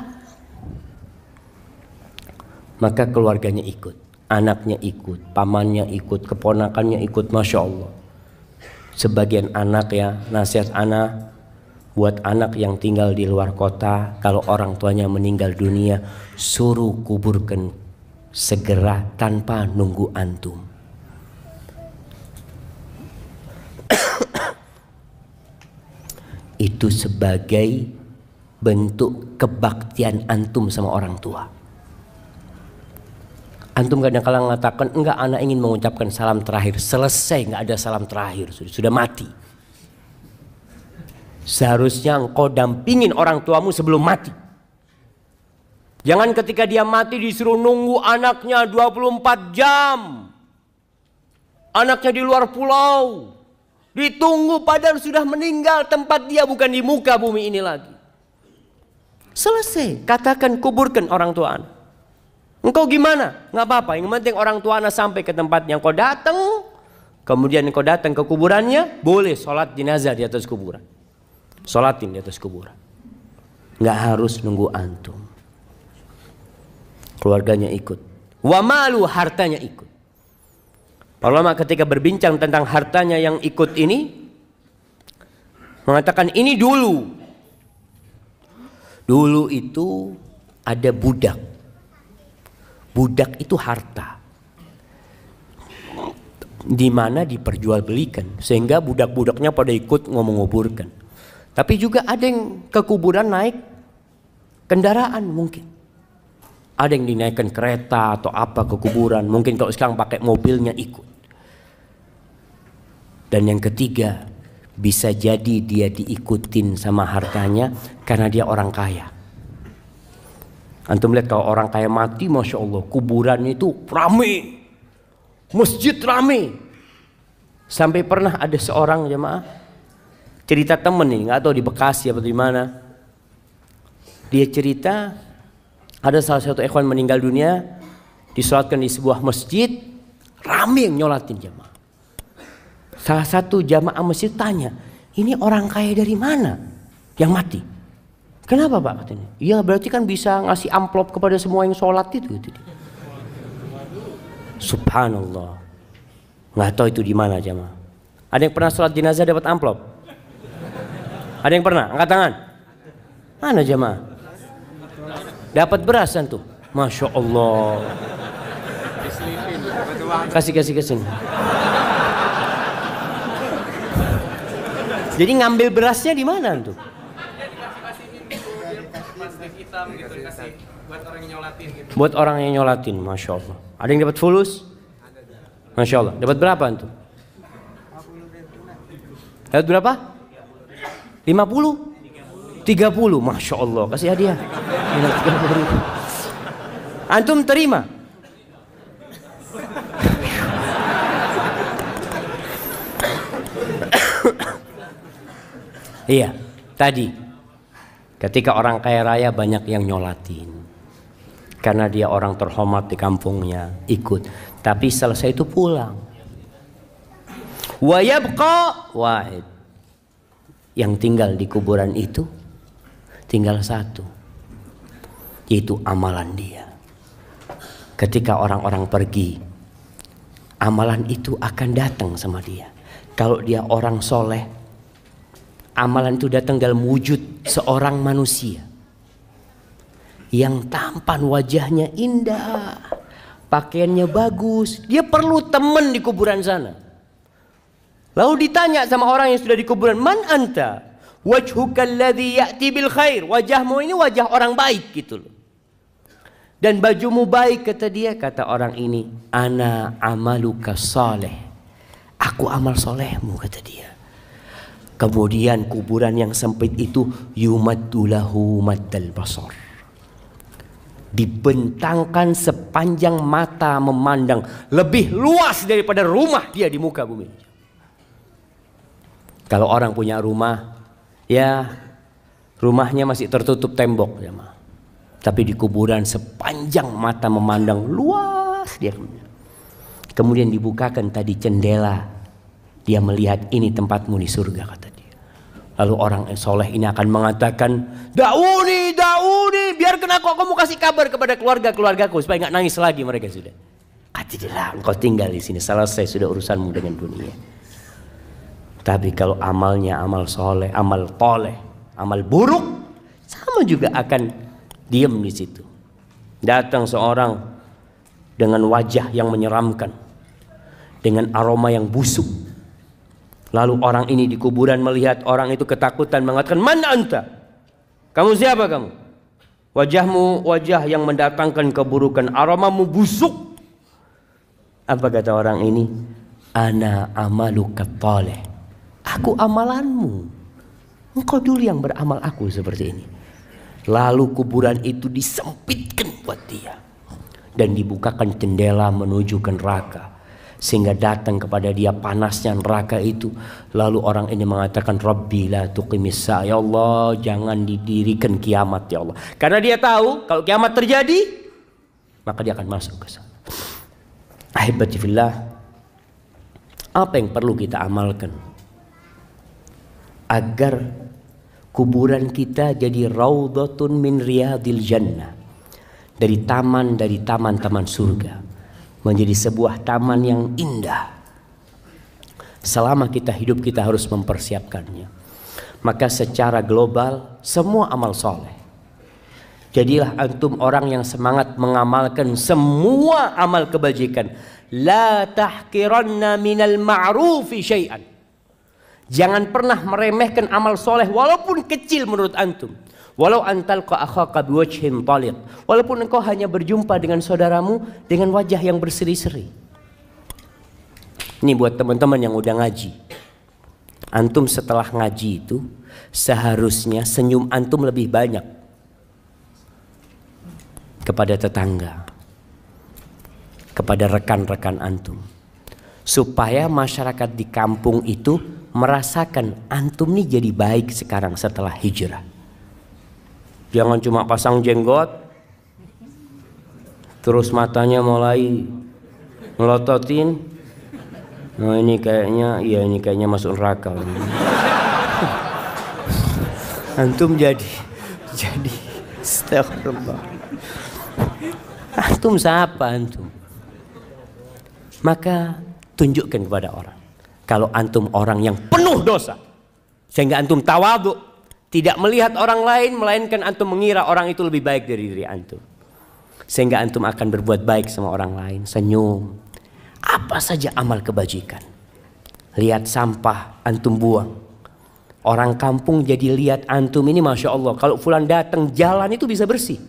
maka keluarganya ikut, anaknya ikut, pamannya ikut, keponakannya ikut, masya Allah. Sebagian anak ya, nasihat anak buat anak yang tinggal di luar kota, kalau orang tuanya meninggal dunia, suruh kuburkan segera tanpa nunggu antum. Itu sebagai bentuk kebaktian antum sama orang tua. Antum kadang-kadang mengatakan, enggak, anak ingin mengucapkan salam terakhir. Selesai, enggak ada salam terakhir, sudah mati. Seharusnya engkau dampingin orang tuamu sebelum mati. Jangan ketika dia mati disuruh nunggu anaknya 24 jam. Anaknya di luar pulau, Ditunggu padahal sudah meninggal, tempat dia bukan di muka bumi ini lagi. Selesai, katakan kuburkan orang tua anak. Engkau gimana? Nggak apa-apa, yang penting orang tua anak sampai ke tempatnya. Engkau datang, kemudian engkau datang ke kuburannya, boleh sholat jenazah di atas kuburan. Sholatin di atas kuburan. Nggak harus nunggu antum. Keluarganya ikut. Wa malu, hartanya ikut. Ulama ketika berbincang tentang hartanya yang ikut ini, mengatakan ini dulu itu ada budak. Budak itu harta, di mana diperjualbelikan, sehingga budak-budaknya pada ikut menguburkan. Tapi juga ada yang ke kuburan naik kendaraan mungkin. Ada yang dinaikkan kereta atau apa ke kuburan. Mungkin kalau sekarang pakai mobilnya ikut. Dan yang ketiga, bisa jadi dia diikutin sama hartanya karena dia orang kaya. Antum lihat kalau orang kaya mati, Masya Allah, kuburannya itu rame, masjid rame. Sampai pernah ada seorang jemaah cerita temen nih, nggak tahu di Bekasi atau di mana. Dia cerita ada salah satu ikhwan meninggal dunia, disolatkan di sebuah masjid, rame yang nyolatin jemaah. Salah satu jamaah masjid tanya, ini orang kaya dari mana yang mati? Kenapa Pak katanya? Iya berarti kan bisa ngasih amplop kepada semua yang sholat itu. Subhanallah. Nggak tahu itu di mana jamaah. Ada yang pernah sholat jenazah dapat amplop? Ada yang pernah? Angkat tangan. Mana jamaah? Dapat berasan tuh. Masya Allah. Kasih kesini. Jadi ngambil berasnya di mana tuh? Buat orang yang nyolatin, Masya Allah. Ada yang dapat fulus? Masya Allah. Dapat berapa tuh? Dapat berapa? 50? 30, Masya Allah. Kasih hadiah. 30. Antum terima? Iya, tadi ketika orang kaya raya banyak yang nyolatin karena dia orang terhormat di kampungnya, ikut. Tapi selesai itu pulang. Wa yabqa wahid. Yang tinggal di kuburan itu tinggal satu, yaitu amalan dia. Ketika orang-orang pergi, amalan itu akan datang sama dia. Kalau dia orang soleh, amalan itu datang dalam wujud seorang manusia yang tampan, wajahnya indah, pakaiannya bagus. Dia perlu teman di kuburan sana. Lalu ditanya sama orang yang sudah di kuburan, man anta? Wajhuka alladhi ya'ti bil khair. Wajahmu ini wajah orang baik gitu loh. Dan bajumu baik, kata dia. Kata orang ini, ana amaluka saleh. Aku amal solehmu, kata dia. Kemudian kuburan yang sempit itu yumaddulahu maddal basar. Dibentangkan sepanjang mata memandang, lebih luas daripada rumah dia di muka bumi. Kalau orang punya rumah, ya rumahnya masih tertutup tembok, ya, tapi di kuburan sepanjang mata memandang luas dia. Kemudian dibukakan tadi jendela, dia melihat ini tempatmu di surga, kata dia. Lalu orang soleh ini akan mengatakan, dauni, biarkan aku kasih kabar kepada keluargaku supaya nggak nangis lagi mereka sudah. Kata dia, engkau tinggal di sini, selesai sudah urusanmu dengan dunia. Tapi kalau amalnya amal soleh, amal toleh, amal buruk, sama juga akan diam di situ. Datang seorang dengan wajah yang menyeramkan, dengan aroma yang busuk. Lalu orang ini di kuburan melihat orang itu ketakutan, mengatakan, man anta? Kamu siapa kamu? Wajahmu wajah yang mendatangkan keburukan, aromamu busuk. Apa kata orang ini? Ana amaluka toleh. Aku amalanmu. Engkau dulu yang beramal aku seperti ini. Lalu kuburan itu disempitkan buat dia. Dan dibukakan jendela menuju ke neraka. sehingga datang kepada dia panasnya neraka itu. Lalu orang ini mengatakan, Rabbi la tuqimis sa'a, ya Allah jangan didirikan kiamat ya Allah. Karena dia tahu kalau kiamat terjadi maka dia akan masuk ke sana. Ahibati fillah, apa yang perlu kita amalkan agar kuburan kita jadi raudhatun min riyadil jannah, dari taman-taman surga, menjadi sebuah taman yang indah. Selama kita hidup kita harus mempersiapkannya. Maka secara global semua amal soleh, jadilah antum orang yang semangat mengamalkan semua amal kebajikan. La tahqiranna minal ma'rufi syai'an. Jangan pernah meremehkan amal soleh walaupun kecil menurut antum. Walau antalqa akhaka biwajhin taliq, walaupun engkau hanya berjumpa dengan saudaramu dengan wajah yang berseri-seri. Ini buat teman-teman yang udah ngaji. Antum setelah ngaji itu seharusnya senyum antum lebih banyak kepada tetangga, kepada rekan-rekan antum, supaya masyarakat di kampung itu merasakan antum nih jadi baik sekarang setelah hijrah. Jangan cuma pasang jenggot terus matanya mulai melototin. Nah ini kayaknya masuk neraka. Antum jadi astagfirullah. Antum siapa antum? Maka tunjukkan kepada orang kalau antum orang yang penuh dosa, sehingga antum tawadhu, tidak melihat orang lain, melainkan antum mengira orang itu lebih baik dari diri antum, sehingga antum akan berbuat baik sama orang lain. Senyum, apa saja amal kebajikan. Lihat sampah antum buang, orang kampung jadi lihat antum ini, masya Allah, kalau fulan datang jalan itu bisa bersih.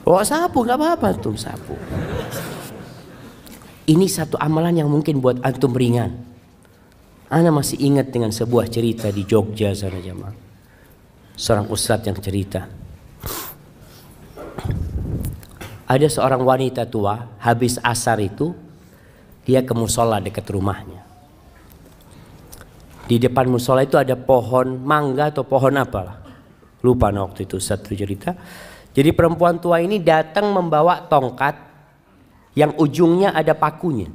Bawa sapu, nggak apa-apa antum sapu. Ini satu amalan yang mungkin buat antum ringan. Ana masih ingat dengan sebuah cerita di Jogja sana jamaah. Seorang ustadz yang cerita. Ada seorang wanita tua, habis asar itu dia ke musola dekat rumahnya. Di depan musola itu ada pohon mangga atau pohon apalah. Lupa waktu itu satu cerita. Jadi perempuan tua ini datang membawa tongkat yang ujungnya ada pakunya.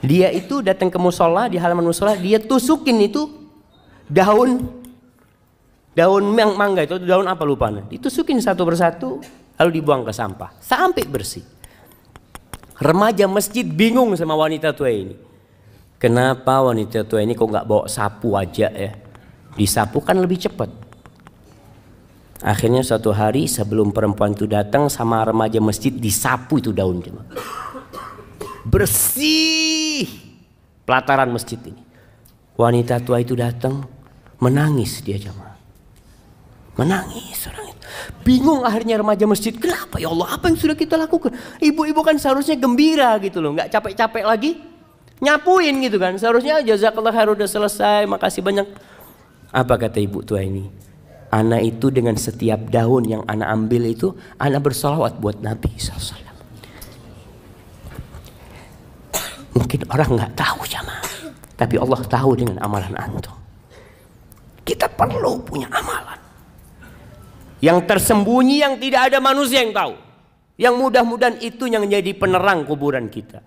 Dia itu datang ke musola, di halaman musola, dia tusukin itu daun mangga itu, daun apa lupa, ditusukin satu persatu lalu dibuang ke sampah sampai bersih. Remaja masjid bingung sama wanita tua ini. Kenapa wanita tua ini kok nggak bawa sapu aja ya? Disapu kan lebih cepat. Akhirnya suatu hari sebelum perempuan itu datang sama remaja masjid, disapu itu daun, bersih pelataran masjid ini. Wanita tua itu datang, menangis dia jamaah, menangis orang itu. Bingung akhirnya remaja masjid, kenapa ya Allah, apa yang sudah kita lakukan? Ibu-ibu kan seharusnya gembira gitu loh, nggak capek-capek lagi nyapuin gitu kan. Seharusnya jazakallah khair, udah selesai, makasih banyak. Apa kata ibu tua ini? Ana itu dengan setiap daun yang ana ambil itu, ana bersolawat buat Nabi SAW. Mungkin orang nggak tahu jamaah, tapi Allah tahu dengan amalan antum. Kita perlu punya amalan yang tersembunyi, yang tidak ada manusia yang tahu, yang mudah-mudahan itu yang menjadi penerang kuburan kita.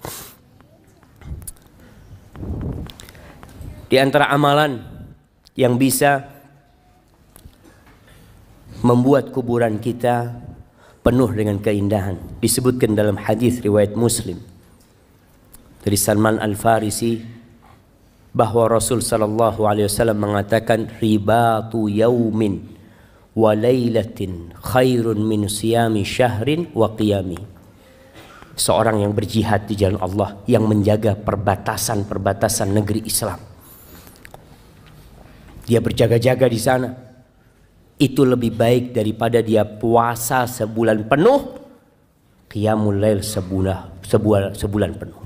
Di antara amalan yang bisa membuat kuburan kita penuh dengan keindahan, disebutkan dalam hadis riwayat Muslim dari Salman Al-Farisi bahwa Rasul sallallahu alaihi wasallam mengatakan, ribatu yaumin wa lailatin khairun min siyami syahrin wa qiyami. Seorang yang berjihad di jalan Allah, yang menjaga perbatasan-perbatasan negeri Islam, dia berjaga-jaga di sana, itu lebih baik daripada dia puasa sebulan penuh, qiyamul lail sebulan penuh.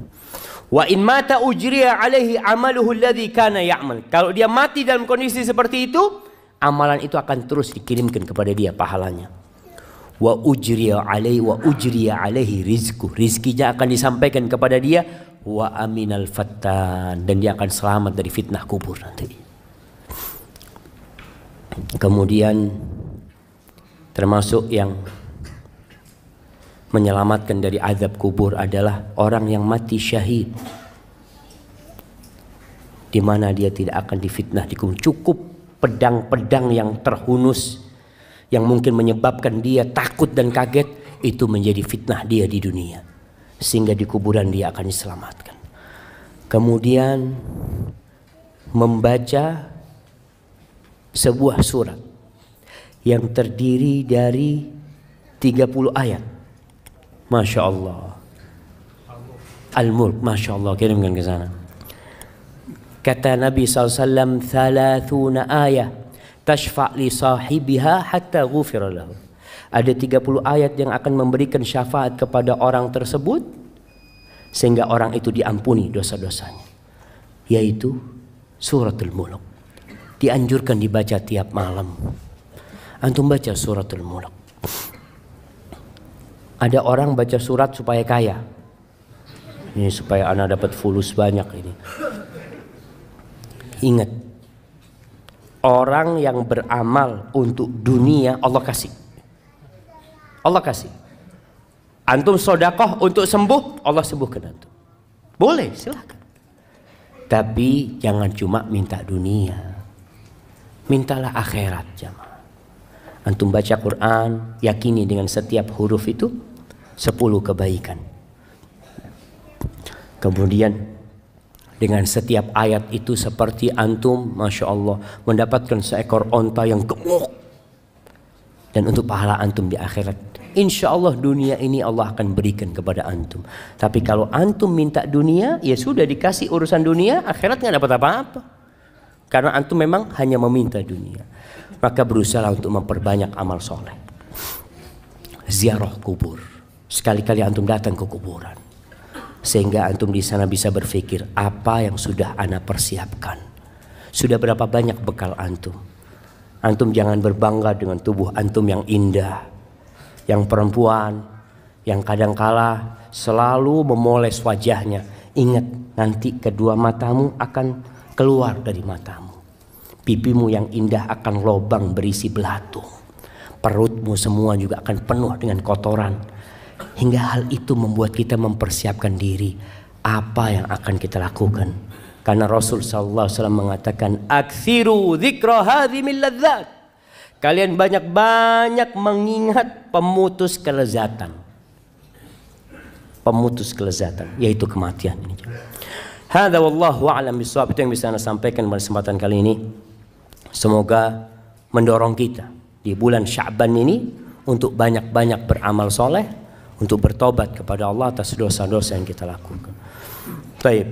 Wa in mata ujriya alaihi amaluhu alladhi kana ya'mal. Kalau dia mati dalam kondisi seperti itu, amalan itu akan terus dikirimkan kepada dia pahalanya. wa ujriya alaihi rizku, rizkinya akan disampaikan kepada dia, wa aminal fattan, dan dia akan selamat dari fitnah kubur nanti. Kemudian termasuk yang menyelamatkan dari azab kubur adalah orang yang mati syahid, di mana dia tidak akan difitnah di kubur. Cukup pedang-pedang yang terhunus yang mungkin menyebabkan dia takut dan kaget, itu menjadi fitnah dia di dunia, sehingga di kuburan dia akan diselamatkan. Kemudian membaca sebuah surat yang terdiri dari 30 ayat. Masya Allah. Al-Mulk, Masya Allah, kirimkan ke sana. Kata Nabi SAW, 30 ayat tashfa' li sahibiha hatta ghufira lahu. Ada 30 ayat yang akan memberikan syafaat kepada orang tersebut sehingga orang itu diampuni dosa-dosanya, yaitu suratul Mulk. Dianjurkan dibaca tiap malam. Antum baca suratul Mulk. Ada orang baca surat supaya kaya. Ini supaya anak dapat fulus banyak ini. Ingat, orang yang beramal untuk dunia Allah kasih. Allah kasih. Antum sodakoh untuk sembuh, Allah sembuhkan antum. Boleh, silakan. Tapi jangan cuma minta dunia. Mintalah akhirat, jamaah. Antum baca Quran, yakini dengan setiap huruf itu 10 kebaikan. Kemudian dengan setiap ayat itu seperti antum, Masya Allah, mendapatkan seekor onta yang gemuk. Dan untuk pahala antum di akhirat, insya Allah dunia ini Allah akan berikan kepada antum. Tapi kalau antum minta dunia, ya sudah dikasih urusan dunia, akhirat nggak dapat apa-apa. Karena antum memang hanya meminta dunia. Maka berusaha untuk memperbanyak amal soleh. Ziarah kubur. Sekali-kali antum datang ke kuburan, sehingga antum di sana bisa berpikir, apa yang sudah ana persiapkan, sudah berapa banyak bekal antum. Antum jangan berbangga dengan tubuh antum yang indah, yang perempuan, yang kadangkala selalu memoles wajahnya. Ingat, nanti kedua matamu akan keluar dari matamu. Pipimu yang indah akan lobang berisi belatung. Perutmu semua juga akan penuh dengan kotoran. Hingga hal itu membuat kita mempersiapkan diri apa yang akan kita lakukan. Karena Rasul sallallahu alaihi wasallam mengatakan, "Aktsiru dzikra hadhimil ladzat." Kalian banyak-banyak mengingat pemutus kelezatan. Pemutus kelezatan, yaitu kematian. Hadza wallahu a'lam bishawab. Itu yang bisa saya sampaikan pada kesempatan kali ini. Semoga mendorong kita di bulan Sya'ban ini untuk banyak-banyak beramal soleh, untuk bertobat kepada Allah atas dosa-dosa yang kita lakukan. Baik.